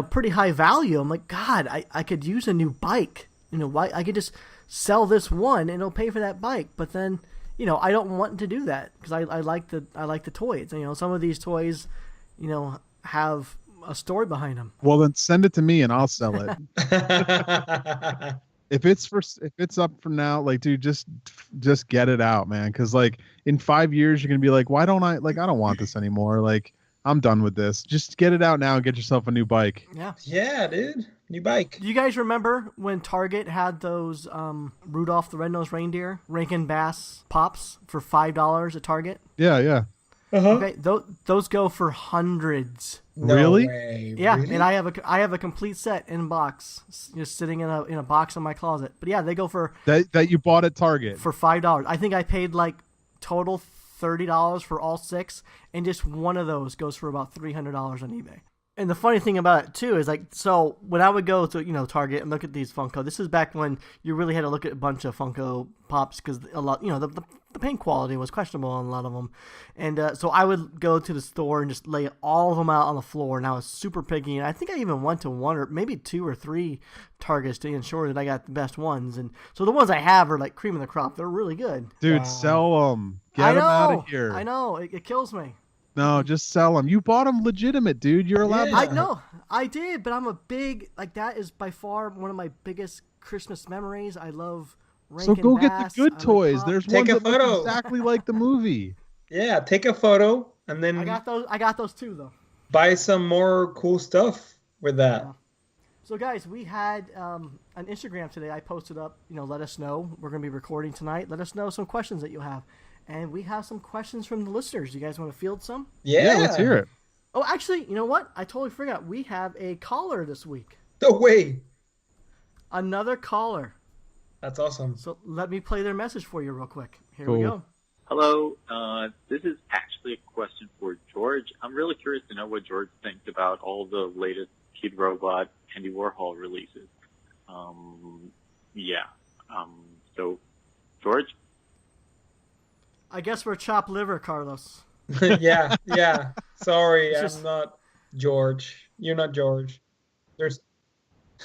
pretty high value, I'm like, God, I could use a new bike. Why I could just sell this one and it'll pay for that bike. But then, I don't want to do that because I like the toys. Some of these toys, have a story behind them. Well, then send it to me and I'll sell it. If it's up for now, like, dude, just get it out, man. Because like in 5 years, you're gonna be like, why don't I don't want this anymore. Like I'm done with this. Just get it out now and get yourself a new bike. Yeah. Yeah, dude. New bike. Do you guys remember when Target had those Rudolph the Red-Nosed Reindeer Rankin Bass pops for $5 at Target? Yeah, yeah. Uh-huh. Okay, those go for hundreds. No Really? way. Yeah, Really? and I have a complete set in a box, just sitting in a box in my closet. But yeah, they go for That you bought at Target. $5. I think I paid like total $30 for all 6, and just one of those goes for about $300 on eBay. And the funny thing about it too is like, so when I would go to Target and look at these Funko, this is back when you really had to look at a bunch of Funko Pops because a lot the paint quality was questionable on a lot of them, and so I would go to the store and just lay all of them out on the floor, and I was super picky, and I think I even went to 1 or maybe 2 or 3 Targets to ensure that I got the best ones, and so the ones I have are like cream of the crop. They're really good. Dude, Wow. sell them. Get them out of here. I know it kills me. No, just sell them. You bought them legitimate, dude. You're allowed. Yeah. I know I did, but I'm a big that is by far one of my biggest Christmas memories. I love So Rankin go Bass. get the good toys. There's Take ones a that look photo. exactly like the movie. Yeah, take a photo and then I got those too though. buy some more cool stuff with that. So guys, we had an Instagram today. I posted up. Let us know. We're gonna be recording tonight. Let us know some questions that you have, and we have some questions from the listeners. You guys want to field some? Yeah. Let's hear it. Oh, actually, you know what? I totally forgot. We have a caller this week. No way. Another caller. That's awesome. So let me play their message for you real quick. Here Cool. we go. Hello, this is actually a question for George. I'm really curious to know what George thinks about all the latest Kidrobot Andy Warhol releases. So, George? I guess we're chopped liver, Carlos. Yeah. Sorry, It's just- I'm not George. You're not George. There's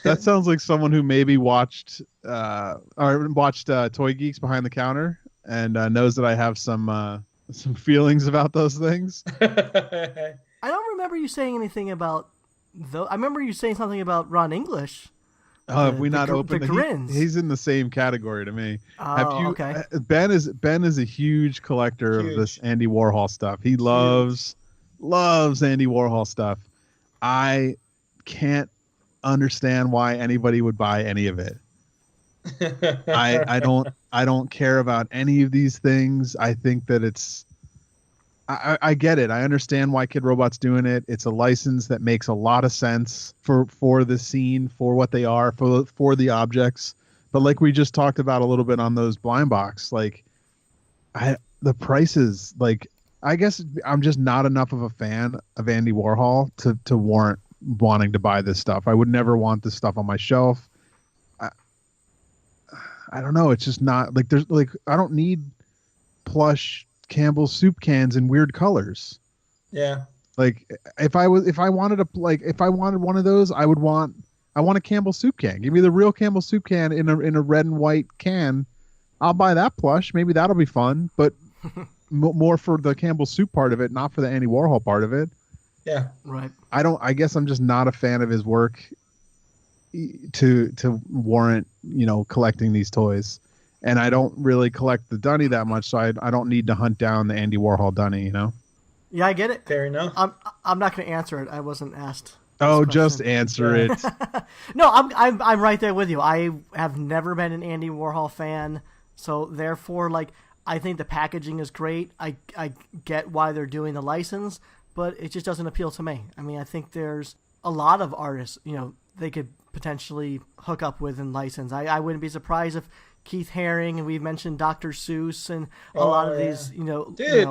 That sounds like someone who maybe watched Toy Geeks Behind the Counter and knows that I have some feelings about those things. I don't remember you saying anything about I remember you saying something about Ron English. Have we not the opened? grins. He's in the same category to me. Oh, okay. Ben is a huge collector of this Andy Warhol stuff. He loves Andy Warhol stuff. I can't understand why anybody would buy any of it. I don't care about any of these things. I think that I get it. I understand why Kidrobot's doing it. It's a license that makes a lot of sense for the scene, for what they are, for the objects. But like we just talked about a little bit on those blind box, like the prices, like I guess I'm just not enough of a fan of Andy Warhol to warrant wanting to buy this stuff. I would never want this stuff on my shelf. I don't know. It's just not like there's like I don't need plush Campbell's soup cans in weird colors. Yeah. Like if I wanted one of those, I want a Campbell's soup can. Give me the real Campbell's soup can in a red and white can. I'll buy that plush. Maybe that'll be fun, but more for the Campbell's soup part of it, not for the Andy Warhol part of it. Yeah. Right. I guess I'm just not a fan of his work to warrant, collecting these toys. And I don't really collect the Dunny that much, so I don't need to hunt down the Andy Warhol Dunny, Yeah, I get it. Fair enough. I'm not going to answer it. I wasn't asked. Oh, just answer it. No, I'm right there with you. I have never been an Andy Warhol fan, so therefore, like, I think the packaging is great. I get why they're doing the license, but it just doesn't appeal to me. I mean, I think there's a lot of artists, they could potentially hook up with and license. I wouldn't be surprised if Keith Haring, and we've mentioned Dr. Seuss, and a lot of these,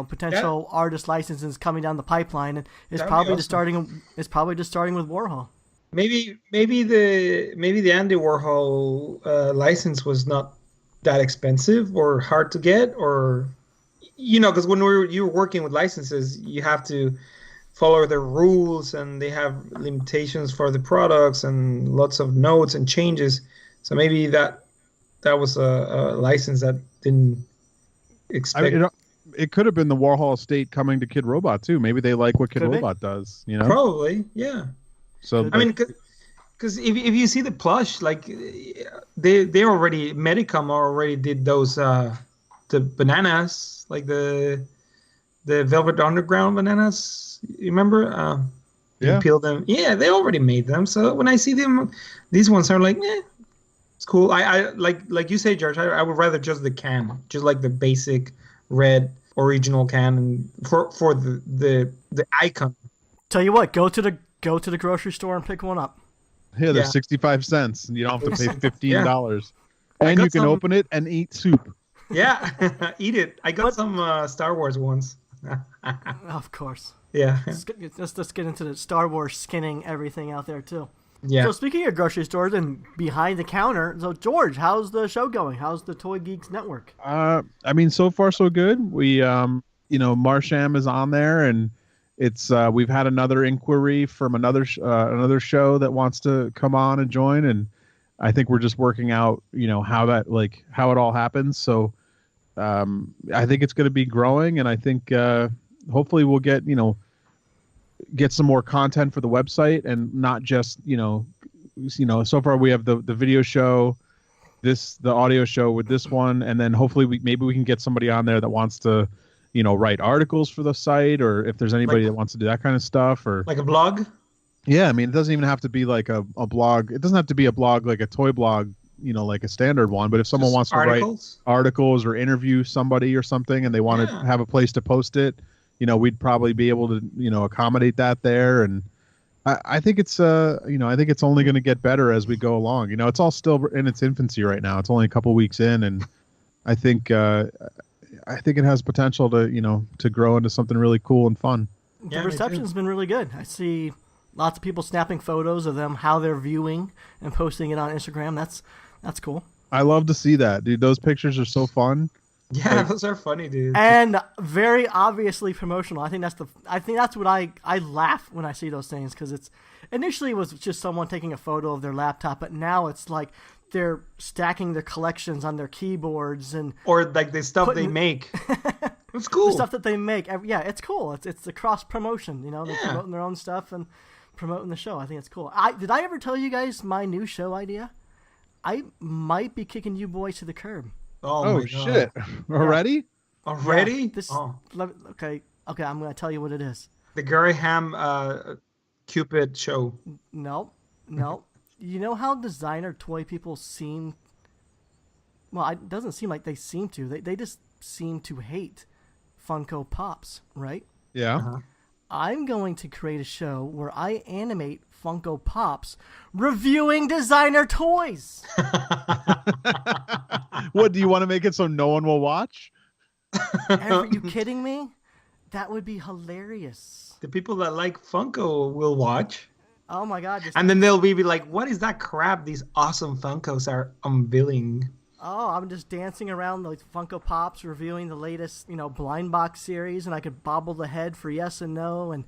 potential artist licenses coming down the pipeline, and it's probably just starting with Warhol. Maybe the Andy Warhol license was not that expensive or hard to get, or because when you're working with licenses, you have to follow the rules, and they have limitations for the products and lots of notes and changes. So maybe that was a license that didn't expect. It could have been the Warhol estate coming to Kidrobot too. Maybe they like what Kidrobot does. Probably, yeah. So I mean, because if you see the plush, like they already Medicom already did those the bananas, like the Velvet Underground bananas. You remember? You peel them. Yeah, they already made them. So when I see them, these ones are like, it's cool. I like you say, George. I would rather just the can, just like the basic red original can, and for the icon. Tell you what, go to the grocery store and pick one up. Yeah, they're 65 cents, and you don't have to pay $15. And you can open it and eat soup. Yeah, eat it. I got some Star Wars ones. Of course. Yeah. Let's get into the Star Wars skinning everything out there too. Yeah. So speaking of grocery stores and behind the counter, so George, how's the show going? How's the Toy Geeks Network? I mean, so far so good. We Marsham is on there, and it's we've had another inquiry from another show that wants to come on and join, and I think we're just working out how it all happens. So I think it's going to be growing, and I think hopefully we'll get some more content for the website, and not just so far we have the video show, the audio show with this one, and then hopefully maybe we can get somebody on there that wants to write articles for the site, or if there's anybody that wants to do that kind of stuff, or like a blog. Yeah, I mean, it doesn't even have to be like a blog. It doesn't have to be a blog like a toy blog, like a standard one. But if someone wants to write articles or interview somebody or something, and they want to have a place to post it, we'd probably be able to, accommodate that there. And I think it's I think it's only going to get better as we go along. It's all still in its infancy right now. It's only a couple weeks in, and I think it has potential to grow into something really cool and fun. The reception's been really good. I see lots of people snapping photos of them, how they're viewing, and posting it on Instagram. That's cool. I love to see that, dude. Those pictures are so fun. Yeah, those are funny, dude. And very obviously promotional. I think that's what I laugh when I see those things, because it's initially it was just someone taking a photo of their laptop, but now it's like they're stacking their collections on their keyboards or like the stuff they make. It's cool. The stuff that they make. Yeah, it's cool. It's the cross promotion. They're promoting their own stuff and promoting the show. I think it's cool. Did I ever tell you guys my new show idea? I might be kicking you boys to the curb. Oh shit! Already? Already? Yeah, okay. I'm gonna tell you what it is. The Gary Ham Cupid show. No. You know how designer toy people seem? Well, it doesn't seem like they seem to. They just seem to hate Funko Pops, right? Yeah. Uh-huh. I'm going to create a show where I animate Funko Pops reviewing designer toys. What, do you want to make it so no one will watch? Are you kidding me? That would be hilarious. The people that like Funko will watch. Oh my god. And then they'll be like, what is that crap these awesome Funkos are unveiling? Oh, I'm just dancing around the Funko Pops, reviewing the latest, blind box series, and I could bobble the head for yes and no. And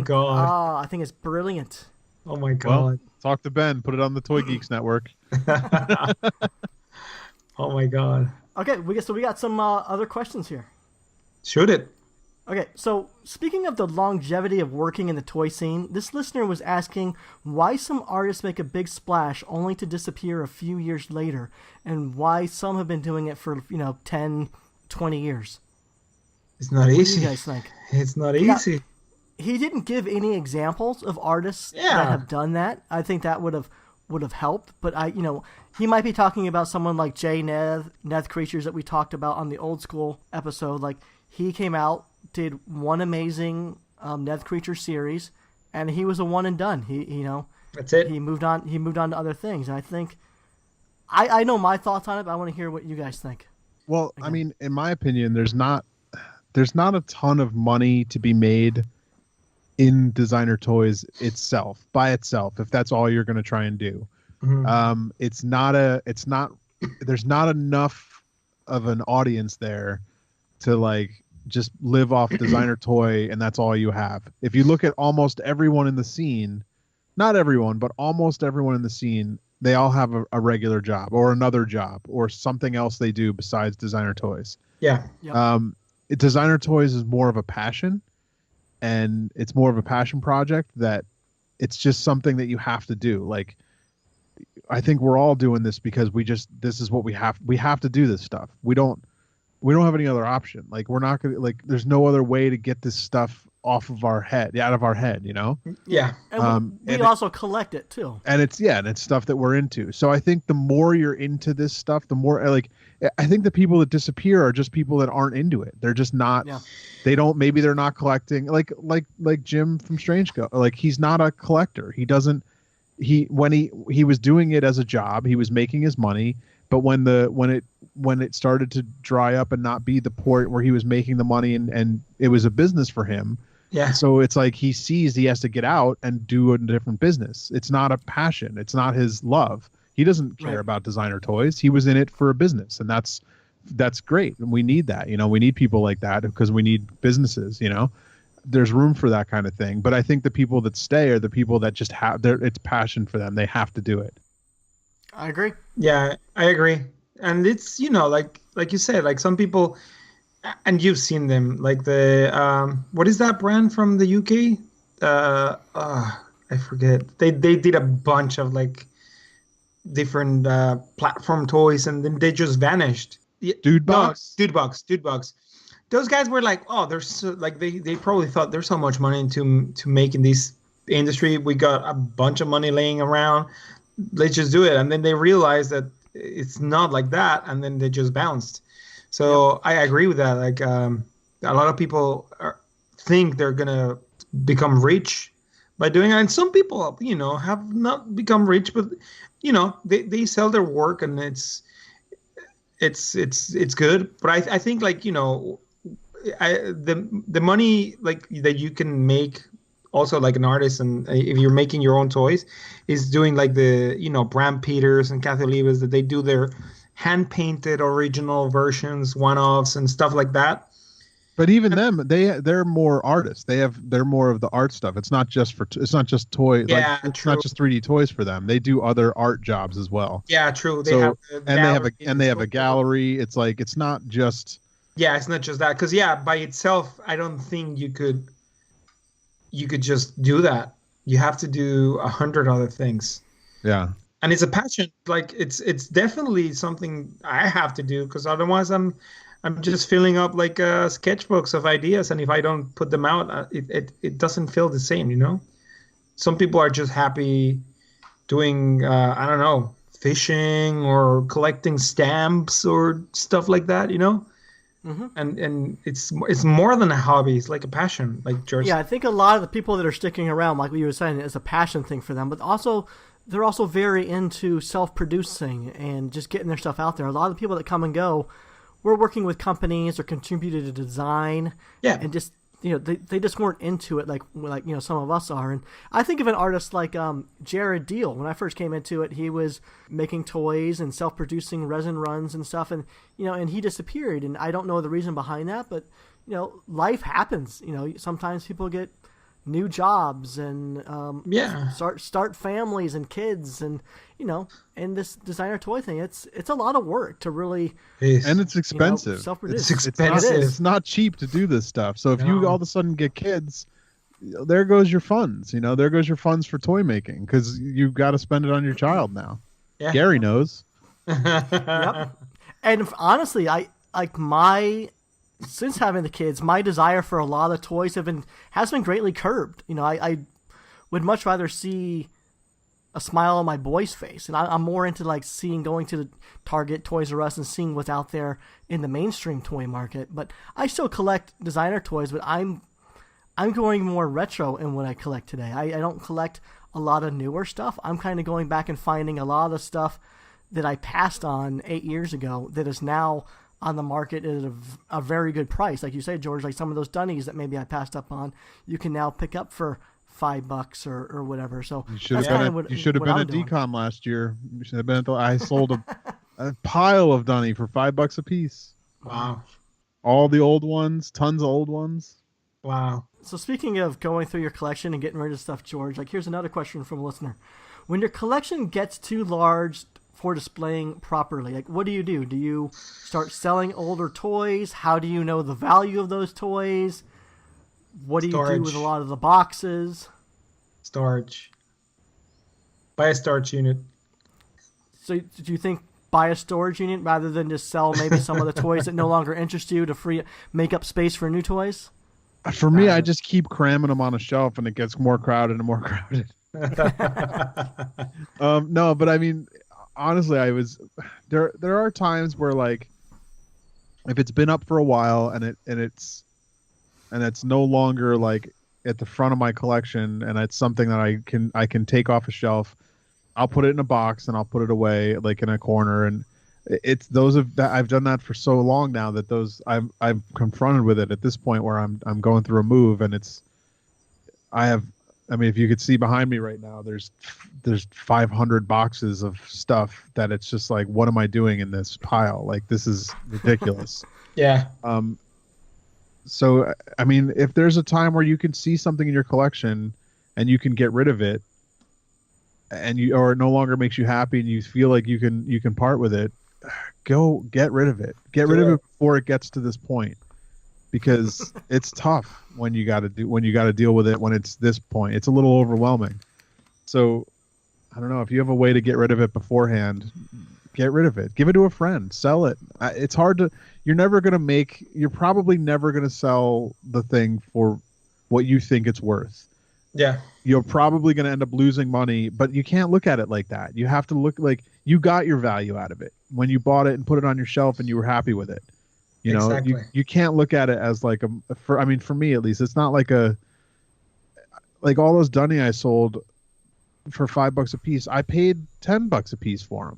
God! I think it's brilliant. Oh my god! Well, talk to Ben. Put it on the Toy Geeks Network. Oh my god! Okay, we got some other questions here. Shoot it. Okay, so speaking of the longevity of working in the toy scene, this listener was asking why some artists make a big splash only to disappear a few years later, and why some have been doing it for, 10, 20 years. It's not easy. What do you guys think? It's not easy. Now, he didn't give any examples of artists that have done that. I think that would have helped, but he might be talking about someone like Jay Neth Creatures that we talked about on the old school episode. Like, he came out, did one amazing Neth Creature series, and he was a one and done. That's it. He moved on to other things. And I think I know my thoughts on it, but I want to hear what you guys think. Well, again, I mean, in my opinion, there's not a ton of money to be made in designer toys by itself, if that's all you're going to try and do. Mm-hmm. There's not enough of an audience there to like just live off designer toy, and that's all you have. If you look at almost everyone in the scene, not everyone, but almost everyone in the scene, they all have a regular job or another job or something else they do besides designer toys. Yeah. Yep. Designer toys is more of a passion, and it's more of a passion project that it's just something that you have to do. Like, I think we're all doing this because this is what we have to do this stuff. We don't have any other option. Like, we're not going to, there's no other way to get this stuff out of our head, Yeah. And we also collect it too. And it's stuff that we're into. So I think the more you're into this stuff, the more I think the people that disappear are just people that aren't into it. They're just not, maybe they're not collecting like Jim from StrangeCat. Like, he's not a collector. When he was doing it as a job, he was making his money. But when it started to dry up and not be the point where he was making the money and it was a business for him. Yeah. So it's like he sees he has to get out and do a different business. It's not a passion. It's not his love. He doesn't care about designer toys. He was in it for a business, and that's great. And we need that. We need people like that because we need businesses. There's room for that kind of thing. But I think the people that stay are the people that just it's passion for them. They have to do it. I agree. Yeah, I agree. And it's, like you said, like some people, and you've seen them, like the, what is that brand from the UK? I forget. They did a bunch of like different platform toys, and then they just vanished. Dude Box? No, Dude Box. Those guys were like, oh, they're so, like, they probably thought there's so much money to make in this industry. We got a bunch of money laying around. Let's just do it. And then they realized that it's not like that, and then they just bounced. So I agree with that. Like, a lot of people think they're gonna become rich by doing it. And some people, have not become rich, but they sell their work, and it's good. But I think, like, the money, like, that you can make also, like, an artist, and if you're making your own toys, is doing, like, the Bram Peters and Kathy Olivas, that they do their hand painted original versions, one-offs and stuff like that. But even them, they're more artists. They're more of the art stuff. It's not just toys. Yeah, like, it's true. not just 3D toys for them. They do other art jobs as well. Yeah, true. They have a gallery. It's like, it's not just. Yeah, it's not just that, because by itself, I don't think you could just do that. You have to do 100 other things. Yeah. And it's a passion. Like, it's definitely something I have to do, because otherwise I'm just filling up, like, sketchbooks of ideas, and if I don't put them out, it doesn't feel the same. Some people are just happy doing I don't know, fishing or collecting stamps or stuff like that. Mm-hmm. And it's more than a hobby. It's like a passion, like George. Yeah, I think a lot of the people that are sticking around, like you were saying, is a passion thing for them, but also they're also very into self-producing and just getting their stuff out there. A lot of the people that come and go, we're working with companies or contributed to design, and just they just weren't into it like some of us are. And I think of an artist like Jared Deal. When I first came into it, he was making toys and self-producing resin runs and stuff, and and he disappeared. And I don't know the reason behind that, but life happens. Sometimes people get new jobs and start families and kids, and and this designer toy thing, it's a lot of work to really, and it's expensive. Self-produce. It's expensive. It's not cheap to do this stuff. So if you all of a sudden get kids, there goes your funds. There goes your funds for toy making, because you've got to spend it on your child now. Yeah. Gary knows. Yep. And honestly, since having the kids, my desire for a lot of toys has been greatly curbed. I would much rather see a smile on my boy's face, and I'm more into going to the Target, Toys R Us, and seeing what's out there in the mainstream toy market. But I still collect designer toys, but I'm going more retro in what I collect today. I don't collect a lot of newer stuff. I'm kind of going back and finding a lot of the stuff that I passed on 8 years ago that is now on the market at a very good price. Like you say, George, like some of those Dunnies that maybe I passed up on, you can now pick up for $5 or whatever. So you should have been at Decom last year. You should have been I sold a pile of Dunny for $5 a piece. Wow. All the old ones, tons of old ones. Wow. So speaking of going through your collection and getting rid of stuff, George, here's another question from a listener. When your collection gets too large for displaying properly, what do you do? Do you start selling older toys? How do you know the value of those toys? What do you do with a lot of the boxes? Storage. Buy a storage unit. So do you think buy a storage unit rather than just sell maybe some of the toys that no longer interest you to make up space for new toys? For me, I just keep cramming them on a shelf, and it gets more crowded and more crowded. No, but I mean, honestly, there are times where, like, if it's been up for a while and it's no longer like at the front of my collection, and it's something that I can take off a shelf, I'll put it in a box and I'll put it away, like, in a corner. And I've done that for so long now that I'm confronted with it at this point where I'm going through a move, and I mean, if you could see behind me right now, there's 500 boxes of stuff that it's just like, what am I doing in this pile? Like, this is ridiculous. Yeah. So, I mean, if there's a time where you can see something in your collection and you can get rid of it, or it no longer makes you happy and you feel like you can part with it, go get rid of it. Get rid of it before it gets to this point, because it's tough when you got to deal with it when it's this point. It's a little overwhelming. So, I don't know, if you have a way to get rid of it beforehand, get rid of it. Give it to a friend. Sell it. It's hard to. You're probably never going to sell the thing for what you think it's worth. Yeah. You're probably going to end up losing money, but you can't look at it like that. You have to look like you got your value out of it when you bought it and put it on your shelf and you were happy with it. You can't look at it as like for me at least, it's not like like all those Dunny I sold for $5 a piece, I paid $10 a piece for them.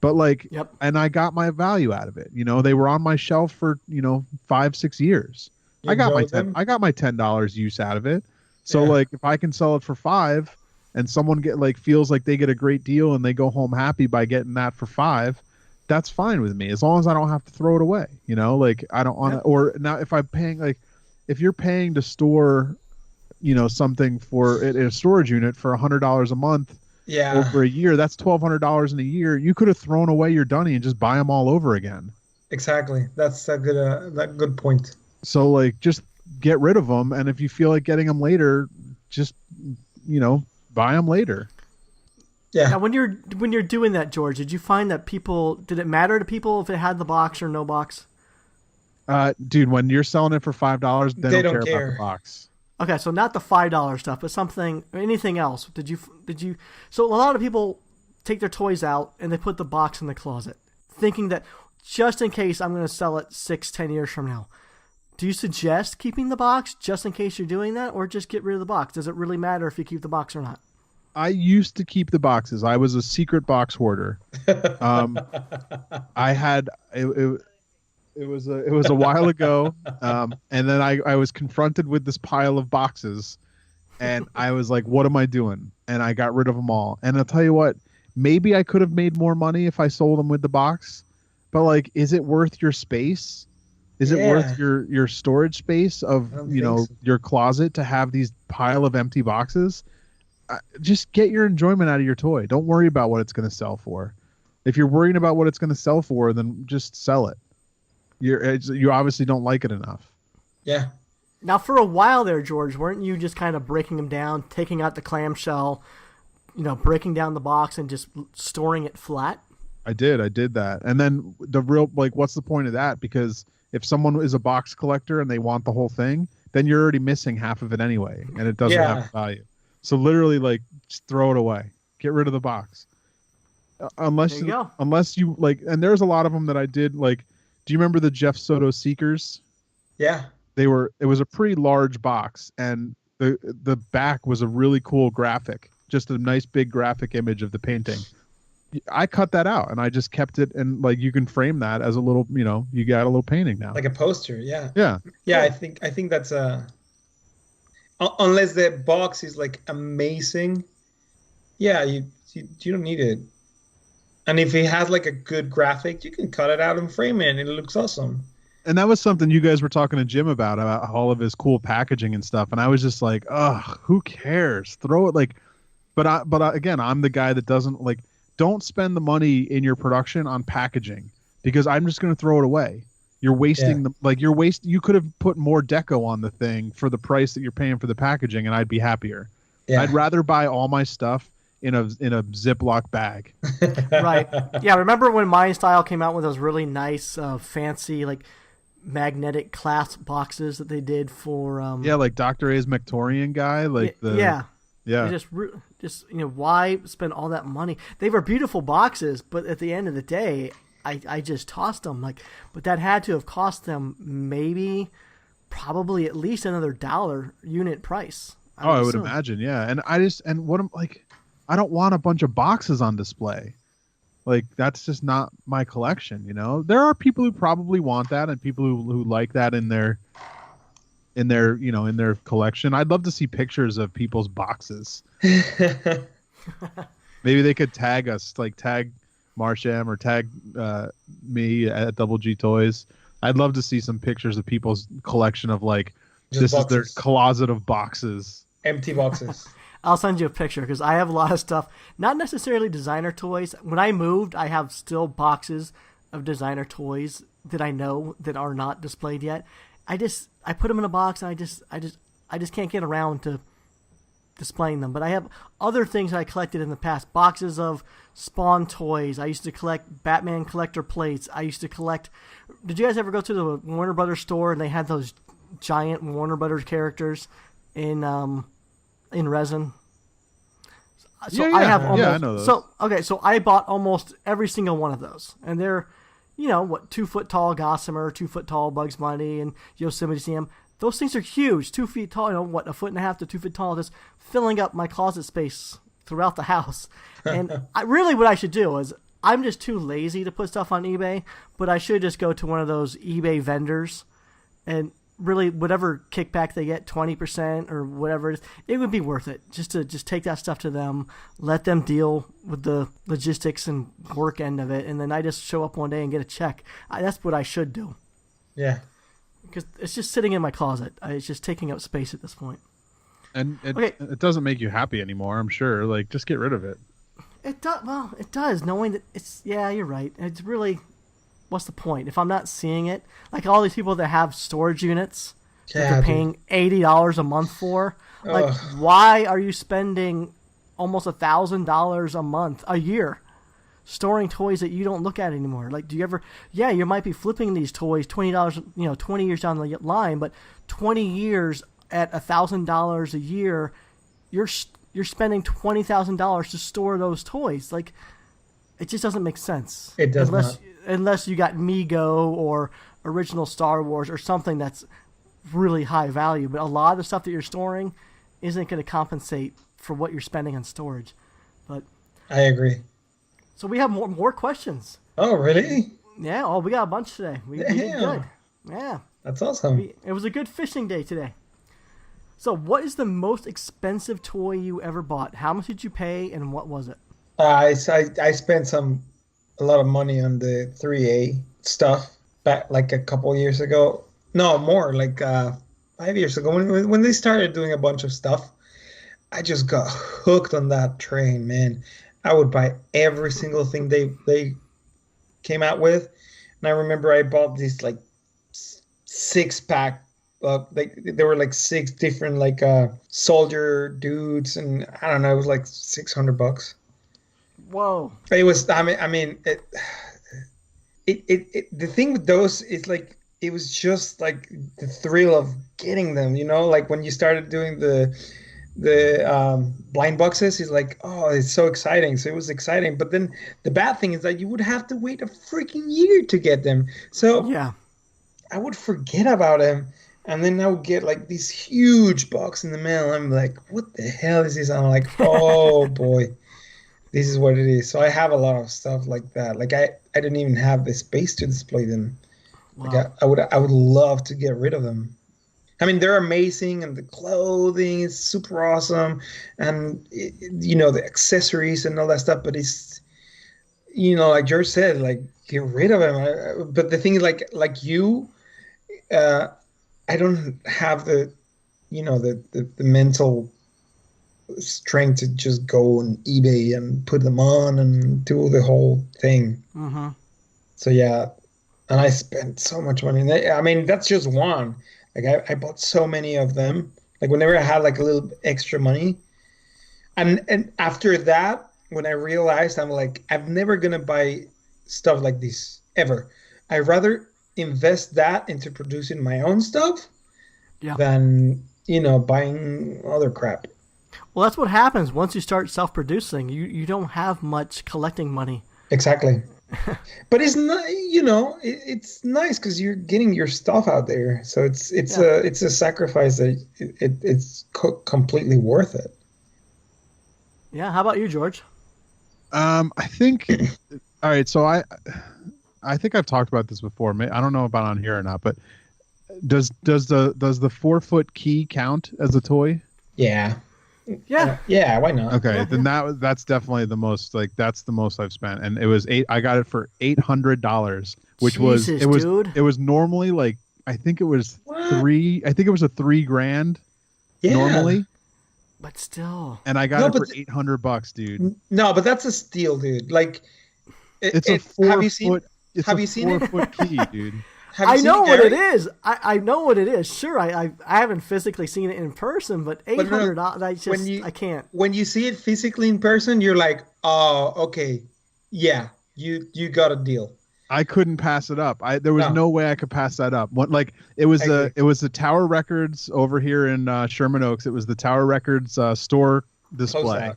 But like, Yep. and I got my value out of it. You know, they were on my shelf for 5-6 years. You I got my enjoyed them? I got my $10 use out of it. So Yeah. like, if I can sell it for $5, and someone feels like they get a great deal and they go home happy by getting that for $5, that's fine with me, as long as I don't have to throw it away. Like I don't want to. Yep. Or now, if I'm paying, like, if you're paying to store, something for in a storage unit for $100 a month. Yeah. Over a year, that's $1,200 in a year. You could have thrown away your Dunny and just buy them all over again. Exactly. That's a good point. So like, just get rid of them, and if you feel like getting them later, just buy them later. Yeah. Now, when you're doing that, George, did you find that did it matter to people if it had the box or no box? Dude, when you're selling it for $5, they don't care about the box. Okay, so not the $5 stuff, but anything else. Did you? So a lot of people take their toys out and they put the box in the closet, thinking that just in case I'm going to sell it 6-10 years from now. Do you suggest keeping the box just in case you're doing that, or just get rid of the box? Does it really matter if you keep the box or not? I used to keep the boxes. I was a secret box hoarder. I had it was a while ago, and then I was confronted with this pile of boxes, and I was like, what am I doing? And I got rid of them all. And I'll tell you what, maybe I could have made more money if I sold them with the box, but like, is it worth your space? Is it worth your storage space of your closet to have these pile of empty boxes? Just get your enjoyment out of your toy. Don't worry about what it's going to sell for. If you're worrying about what it's going to sell for, then just sell it. You obviously don't like it enough. Yeah. Now, for a while there, George, weren't you just kind of breaking them down, taking out the clamshell, breaking down the box and just storing it flat? I did that. And then what's the point of that? Because if someone is a box collector and they want the whole thing, then you're already missing half of it anyway, and it doesn't have value. So literally, like, just throw it away. Get rid of the box. Unless you like, and there's a lot of them that I did. Like, do you remember the Jeff Soto Seekers? Yeah. It was a pretty large box, and the back was a really cool graphic, just a nice big graphic image of the painting. I cut that out and I just kept it, and like, you can frame that as a little, you got a little painting now. Like a poster, yeah. Yeah. Yeah, cool. I think that's unless the box is like amazing, yeah, you don't need it. And if it has like a good graphic, you can cut it out and frame it and it looks awesome. And that was something you guys were talking to Jim about all of his cool packaging and stuff, and I was just like, ugh, who cares? Throw it. Like, but again, I'm the guy that doesn't like. Don't spend the money in your production on packaging, because I'm just going to throw it away. You're wasting you could have put more deco on the thing for the price that you're paying for the packaging, and I'd be happier. Yeah. I'd rather buy all my stuff in a Ziploc bag. Right. Yeah. Remember when Mind Style came out with those really nice, fancy, like, magnetic clasp boxes that they did for like Dr. A's Mectorian guy, like yeah. Just why spend all that money? They were beautiful boxes, but at the end of the day, I just tossed them. Like, but that had to have cost them probably at least another $1 unit price. I would imagine, yeah. And I don't want a bunch of boxes on display. Like, that's just not my collection. There are people who probably want that, and people who like that in their collection. I'd love to see pictures of people's boxes. Maybe they could tag us, like tag Marsham or tag me at Double G Toys. I'd love to see some pictures of people's collection of, like, just this boxes. Is their closet of boxes. Empty boxes. I'll send you a picture, because I have a lot of stuff, not necessarily designer toys. When I moved, I have still boxes of designer toys that I know that are not displayed yet. I put them in a box, and I just can't get around to displaying them. But I have other things that I collected in the past. Boxes of Spawn toys. I used to collect Batman collector plates. I used to collect. Did you guys ever go to the Warner Brothers store and they had those giant Warner Brothers characters in resin? So yeah, I have almost. Yeah, I know those. So I bought almost every single one of those, and they're 2 foot tall Gossamer, 2 foot tall Bugs Bunny, and Yosemite Sam. those things are huge, 2 feet tall. You know what, a foot and a half to 2 feet tall, just filling up my closet space throughout the house. And what I should do is, I'm just too lazy to put stuff on eBay, but I should just go to one of those eBay vendors and really whatever kickback they get, 20% or whatever it would be worth it just to take that stuff to them, let them deal with the logistics and work end of it, and then I just show up one day and get a check. That's what I should do. Yeah. Because it's just sitting in my closet. It's just taking up space at this point. And it doesn't make you happy anymore, I'm sure. Like, just get rid of it. It does. Well, it does, knowing that it's... Yeah, you're right. It's really... What's the point? If I'm not seeing it... Like, all these people that have storage units that they're paying $80 a month for. Like, why are you spending almost $1,000 a month, a year, storing toys that you don't look at anymore? Like, do you ever... Yeah, you might be flipping these toys $20, 20 years down the line, but 20 years at $1,000 a year, you're spending $20,000 to store those toys. Like, it just doesn't make sense. It does not. Unless you got Mego or original Star Wars or something that's really high value. But a lot of the stuff that you're storing isn't going to compensate for what you're spending on storage. But I agree. So we have more questions. Oh, really? Yeah. Oh, we got a bunch today. We did good. Yeah. That's awesome. It was a good fishing day today. So, what is the most expensive toy you ever bought? How much did you pay, and what was it? I spent a lot of money on the 3A stuff back like a couple years ago. No, more like 5 years ago when they started doing a bunch of stuff. I just got hooked on that train, man. I would buy every single thing they came out with, and I remember I bought this like 6-pack. There were like 6 different like soldier dudes, and I don't know, it was like $600. Whoa! It was. I mean, the thing with those is like it was just like the thrill of getting them. You know, like when you started doing the blind boxes, it's like, oh, it's so exciting. So it was exciting, but then the bad thing is that you would have to wait a freaking year to get them. So yeah, I would forget about them. And then I would get like this huge box in the mail. I'm like, what the hell is this? I'm like, oh boy, this is what it is. So I have a lot of stuff like that. Like I didn't even have the space to display them. Wow. Like I would love to get rid of them. I mean, they're amazing, and the clothing is super awesome, and the accessories and all that stuff. But it's, like George said, like get rid of them. But the thing is, like you. I don't have the mental strength to just go on eBay and put them on and do the whole thing. Mm-hmm. So yeah, and I spent so much money. I mean, that's just one. Like I bought so many of them. Like whenever I had like a little extra money, and after that, when I realized I'm like, I'm never gonna buy stuff like this ever. I rather invest that into producing my own stuff than buying other crap. Well, that's what happens once you start self-producing. You don't have much collecting money. Exactly. But it's not, it's nice because you're getting your stuff out there. So it's a sacrifice that it's completely worth it. Yeah. How about you, George? I think. All right. So I think I've talked about this before. I don't know about on here or not, but does the 4-foot key count as a toy? Yeah. Yeah. Yeah. Why not? Okay, then that's definitely the most. Like that's the most I've spent, and it was I got it for $800, which dude. it was normally like I think it was $3. I think it was a $3,000 normally. But still. And I got it for $800, dude. No, but that's a steal, dude. Like. It's a 4-foot. Have you seen it? 4-foot key, dude. I know what it is. I know what it is. Sure, I haven't physically seen it in person, but $800. I can't. When you see it physically in person, you're like, oh, okay, yeah, you got a deal. I couldn't pass it up. There was no way I could pass that up. It was the Tower Records over here in Sherman Oaks. It was the Tower Records store display.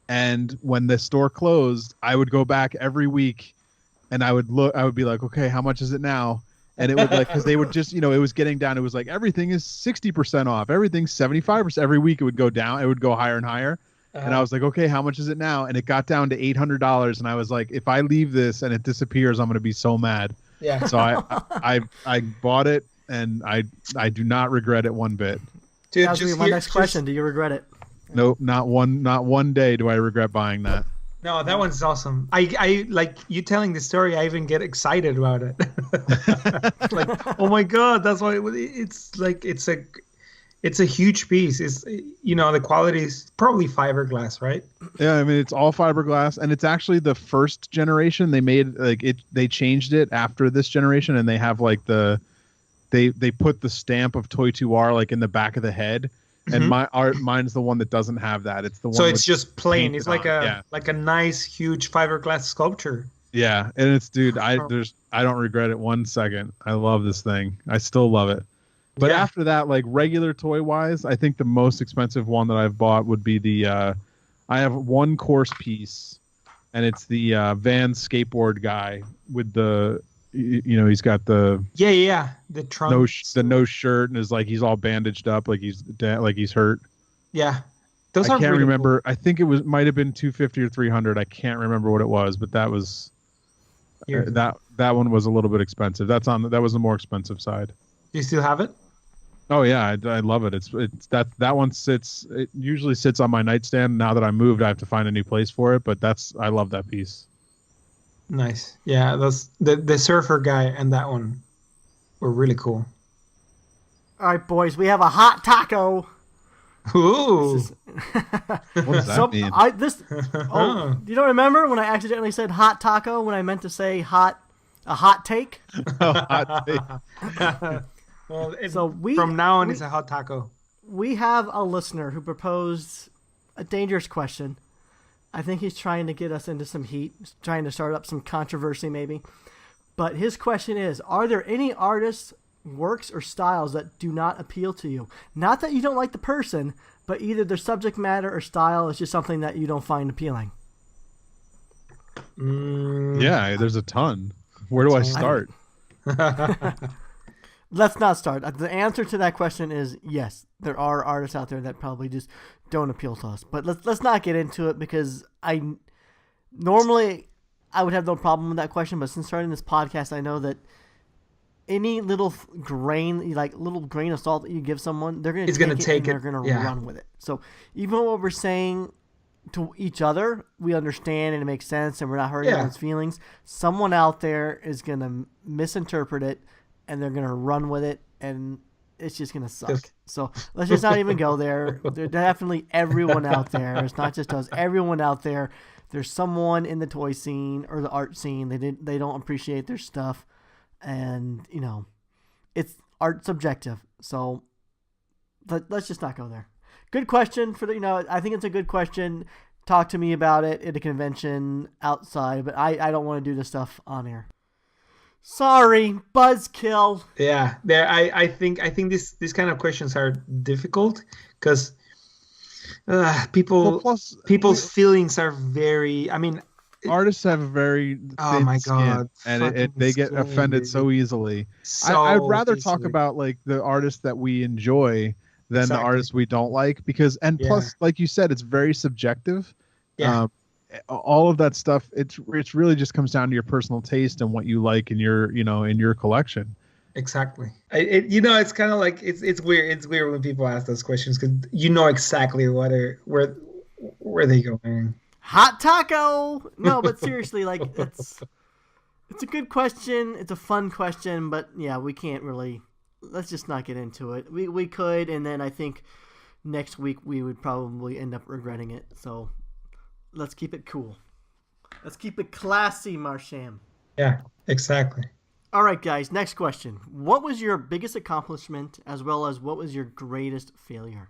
And when the store closed, I would go back every week, and I would be like, okay, how much is it now? And it would like, because they would just, it was getting down. It was like everything is 60% off, everything's 75%. Every week it would go down, it would go higher and higher. And I was like, okay, how much is it now? And it got down to $800. And I was like, if I leave this and it disappears, I'm going to be so mad. Yeah. So I bought it, and I do not regret it one bit. Dude, That was my next question. Do you regret it? Nope, not one day do I regret buying that. No, that one's awesome. I like you telling the story. I even get excited about it. Like, oh my god, that's why it's like it's a huge piece. It's the quality is probably fiberglass, right? Yeah, I mean it's all fiberglass, and it's actually the first generation. They made they changed it after this generation, and they have like they put the stamp of Toy 2R like in the back of the head. And mine's the one that doesn't have that. It's the one. So it's just plain. It's like like a nice huge fiberglass sculpture. Yeah, and it's I don't regret it one second. I love this thing. I still love it. But after that, like regular toy wise, I think the most expensive one that I've bought would be the. I have one course piece, and it's the Van skateboard guy with the. He's got the the trunk, no shirt, and is like he's all bandaged up, like he's hurt. Yeah, I can't really remember. Cool. I think it might have been 250 or 300. I can't remember what it was, but that was that one was a little bit expensive. That was the more expensive side. Do you still have it? Oh yeah, I love it. It's that one sits. It usually sits on my nightstand. Now that I moved, I have to find a new place for it. But I love that piece. Nice. Yeah, those the surfer guy and that one were really cool. All right, boys, we have a hot taco. Ooh. What does that mean? You don't remember when I accidentally said hot taco when I meant to say a hot take? Oh, hot take. Well, from now on, it's a hot taco. We have a listener who proposed a dangerous question. I think he's trying to get us into some heat, trying to start up some controversy maybe. But his question is, are there any artists, works, or styles that do not appeal to you? Not that you don't like the person, but either their subject matter or style is just something that you don't find appealing. Yeah, there's a ton. Where do I start? Let's not start. The answer to that question is yes. There are artists out there that probably just don't appeal to us. But let's not get into it because normally I would have no problem with that question. But since starting this podcast, I know that any little grain of salt that you give someone, they're going to take it. They're going to run with it. So even what we're saying to each other, we understand and it makes sense and we're not hurting anyone's feelings. Someone out there is going to misinterpret it. And they're going to run with it, and it's just going to suck. So let's just not even go there. There's definitely everyone out there. It's not just us. Everyone out there. There's someone in the toy scene or the art scene. They don't appreciate their stuff, and it's art subjective. So let's just not go there. Good question for the. I think it's a good question. Talk to me about it at a convention outside, but I don't want to do this stuff on air. Sorry, buzzkill. Yeah, I think these kind of questions are difficult because people's feelings are very. I mean, artists have a very thin skin, and they get offended so easily. I'd rather talk about like the artists that we enjoy than the artists we don't like plus, like you said, it's very subjective. Yeah. All of that stuff, it's really just comes down to your personal taste and what you like in your collection. Exactly. It's kind of like it's weird. It's weird when people ask those questions because exactly where they going. Hot taco. No, but seriously, like it's a good question. It's a fun question, but yeah, we can't really. Let's just not get into it. We could, and then I think next week we would probably end up regretting it. So. Let's keep it cool. Let's keep it classy, Marsham. Yeah, exactly. All right, guys, next question. What was your biggest accomplishment as well as what was your greatest failure?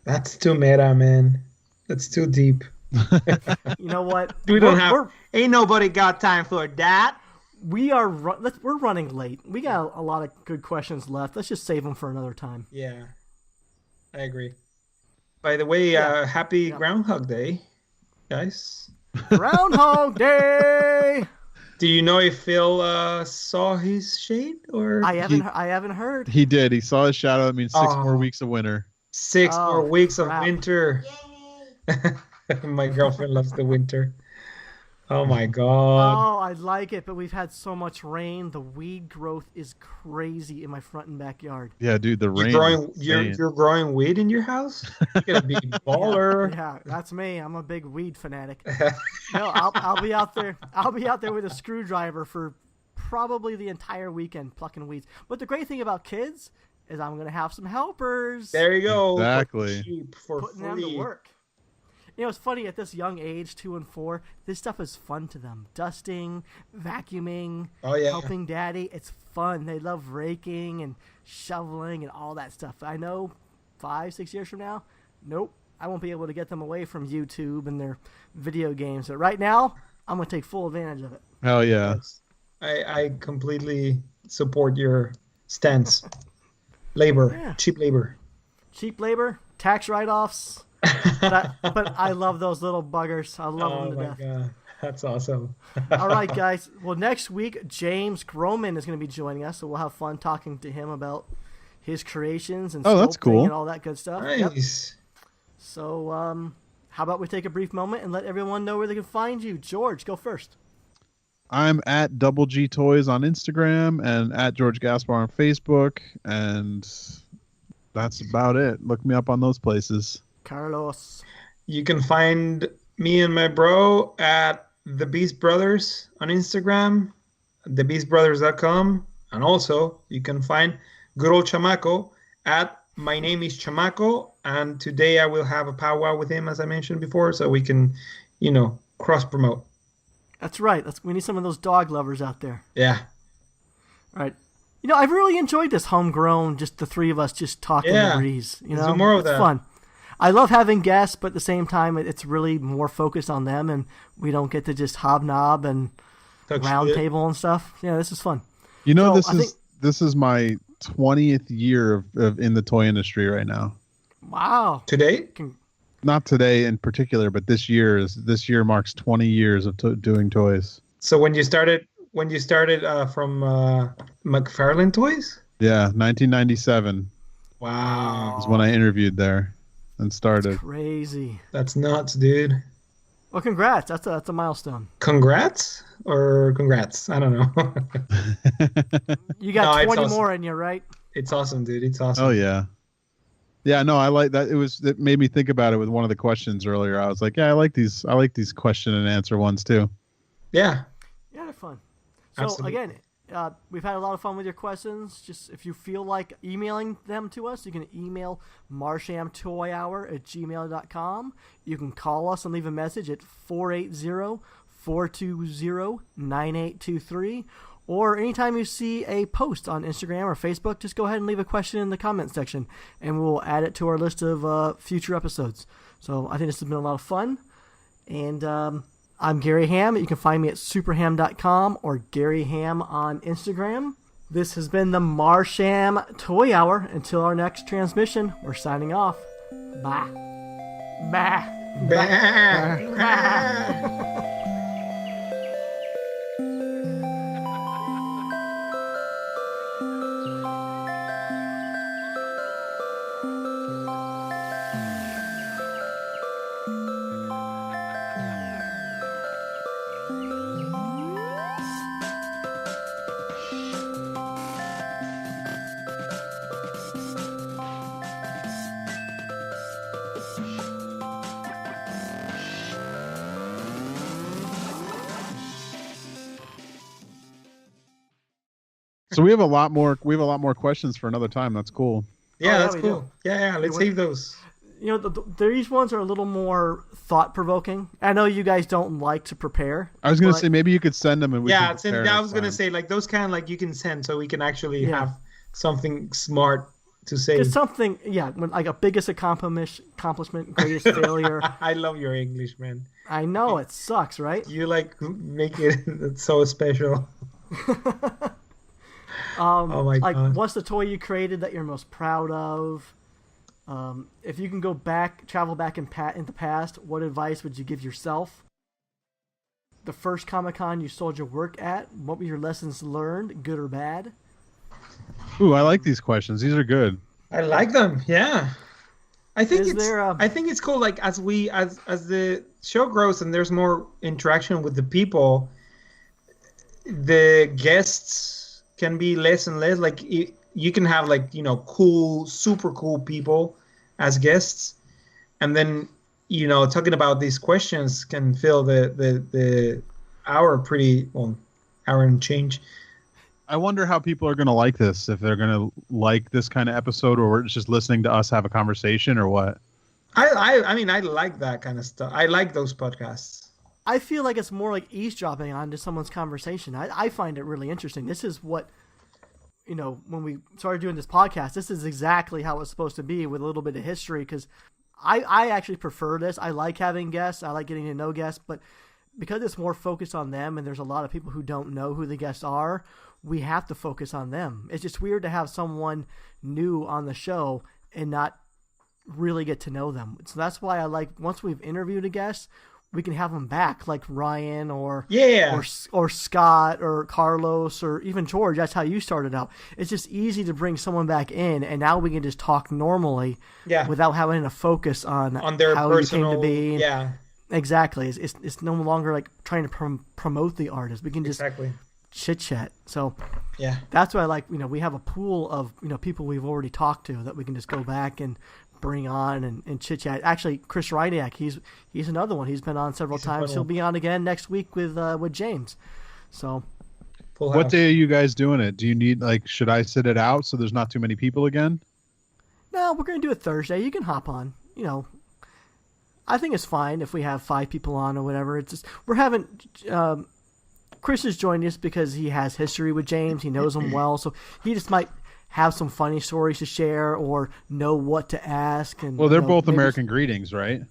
That's too meta, man. That's too deep. You know what? Ain't nobody got time for that. We're running late. We got a lot of good questions left. Let's just save them for another time. Yeah, I agree. By the way, happy Groundhog Day. Guys. Groundhog Day. Do you know if Phil saw his shade or I haven't heard. He did. He saw his shadow. That means 6 more Oh. weeks of winter. 6 Oh, more weeks crap. of winter? My girlfriend loves the winter. Oh my God. Oh, I like it, but we've had so much rain. The weed growth is crazy in my front and backyard. Yeah, dude, the rain. You're growing weed in your house? You're gonna be a baller. Yeah, that's me. I'm a big weed fanatic. No, I'll be out there. I'll be out there with a screwdriver for probably the entire weekend plucking weeds. But the great thing about kids is I'm gonna have some helpers. There you go. Exactly. For cheap, for putting free. them to work. You know, it's funny at this young age, 2 and 4, this stuff is fun to them. Dusting, vacuuming, Oh yeah. helping daddy. It's fun. They love raking and shoveling and all that stuff. I know 5, 6 years from now, nope, I won't be able to get them away from YouTube and their video games. But right now, I'm going to take full advantage of it. Hell yeah. Yes. I completely support your stance. Labor, Yeah. cheap labor. Cheap labor, tax write-offs. But I love those little buggers. I love them to death. God, that's awesome. All right, guys. Well, next week, James Groman is going to be joining us, so we'll have fun talking to him about his creations and that's sculpting cool. and all that good stuff. Yep. Nice. So, how about we take a brief moment and let everyone know where they can find you? George, go first. I'm at Double G Toys on Instagram and at George Gaspar on Facebook, and that's about it. Look me up on those places. Carlos. You can find me and my bro at The Beast Brothers on Instagram, thebeastbrothers.com, and also you can find good old Chamaco at My Name is Chamaco, and today I will have a powwow with him, as I mentioned before, so we can, cross promote. That's right. We need some of those dog lovers out there. Yeah. All right. I've really enjoyed this homegrown, just the three of us just talking the breeze. Let's do more of it's that. fun. I love having guests, but at the same time, it's really more focused on them, and we don't get to just hobnob and round table and stuff. Yeah, this is fun. This is my 20th year of in the toy industry right now. Wow. Today? Not today in particular, but this year marks 20 years of doing toys. So when you started from McFarlane Toys? Yeah, 1997 Wow. is when I interviewed there and started. Crazy. That's nuts, dude. Well, congrats. That's a milestone. Congrats or congrats? I don't know. You got No, 20 it's more in you, right? It's awesome, dude. It's awesome. Oh yeah. Yeah, no, I like that. It made me think about it with one of the questions earlier. I was like, yeah, I like these question and answer ones too. Yeah. Yeah, they're fun. So Absolutely. again, we've had a lot of fun with your questions. Just if you feel like emailing them to us, you can email marshamtoyhour@gmail.com. You can call us and leave a message at 480-420-9823. Or anytime you see a post on Instagram or Facebook, just go ahead and leave a question in the comment section, and we'll add it to our list of future episodes. So I think this has been a lot of fun. And I'm Gary Ham. You can find me at superham.com or Gary Ham on Instagram. This has been the Marsham Toy Hour. Until our next transmission, we're signing off. Bye. Bye. Bah. So we have a lot more questions for another time. That's cool. Yeah, that's we cool. do. Yeah, let's save those. These ones are a little more thought-provoking. I know you guys don't like to prepare. I was gonna say maybe you could send them and we can compare I was next gonna time. say like those kind of like you can send so we can actually have something smart to say. It's something, like a biggest accomplishment, greatest failure. I love your English, man. I know, it sucks, right? You make it so special. Oh my God. What's the toy you created that you're most proud of? If you can travel back in the past, what advice would you give yourself? the first Comic-Con you sold your work at? What were your lessons learned, good or bad? Ooh, I like these questions. These are good. I like them. Yeah. I think I think it's cool. Like as the show grows and there's more interaction with the people, the guests can be less and less. Like you can have like cool, super cool people as guests, and then talking about these questions can fill the hour hour and change. I wonder how people are going to like this, if they're going to like this kind of episode, or it's just listening to us have a conversation, or what. I mean, I like that kind of stuff. I like those podcasts. I feel like it's more like eavesdropping onto someone's conversation. I find it really interesting. This is what, when we started doing this podcast, this is exactly how it's supposed to be, with a little bit of history, because I actually prefer this. I like having guests. I like getting to know guests, but because it's more focused on them, and there's a lot of people who don't know who the guests are, we have to focus on them. It's just weird to have someone new on the show and not really get to know them. So that's why I like, once we've interviewed a guest, we can have them back, like Ryan or Scott or Carlos or even George. That's how you started out. It's just easy to bring someone back in, and now we can just talk normally without having to focus on their how personal, you came to be. Yeah. Exactly. It's no longer like trying to promote the artist. We can just chit chat. So that's why I like, we have a pool of, people we've already talked to that we can just go back and bring on and chit chat. Actually, Chris Rydiak, he's another one. He's been on several times. He'll be on again next week with James. So what day are you guys doing it? Do you need, should I sit it out so there's not too many people again? No, we're going to do it Thursday. You can hop on, I think it's fine if we have 5 people on or whatever. It's just, we're having, Chris is joining us because he has history with James. He knows him well, so he just might have some funny stories to share or know what to ask. And they're both American Greetings, right?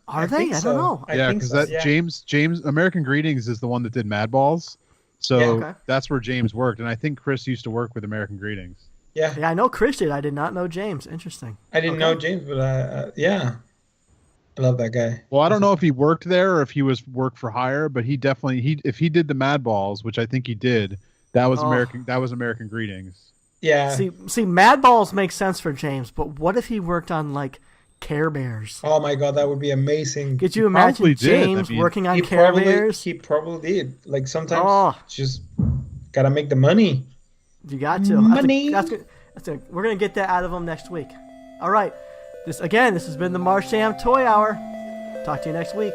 Are they? I don't know. Yeah, because James American Greetings is the one that did Mad Balls, so that's where James worked, and I think Chris used to work with American Greetings. Yeah, I know Chris did. I did not know James. Interesting. I didn't know James, but I love that guy. Well, I don't know if he worked there or if he was work for hire, but he definitely if he did the Mad Balls, which I think he did, that was American Greetings. Yeah. See, Mad Balls makes sense for James, but what if he worked on Care Bears? Oh my God, that would be amazing. Could you imagine James working on Care Bears? He probably did. Sometimes just gotta make the money. You got to. Money. We're gonna get that out of him next week. All right. This has been the Marsham Toy Hour. Talk to you next week.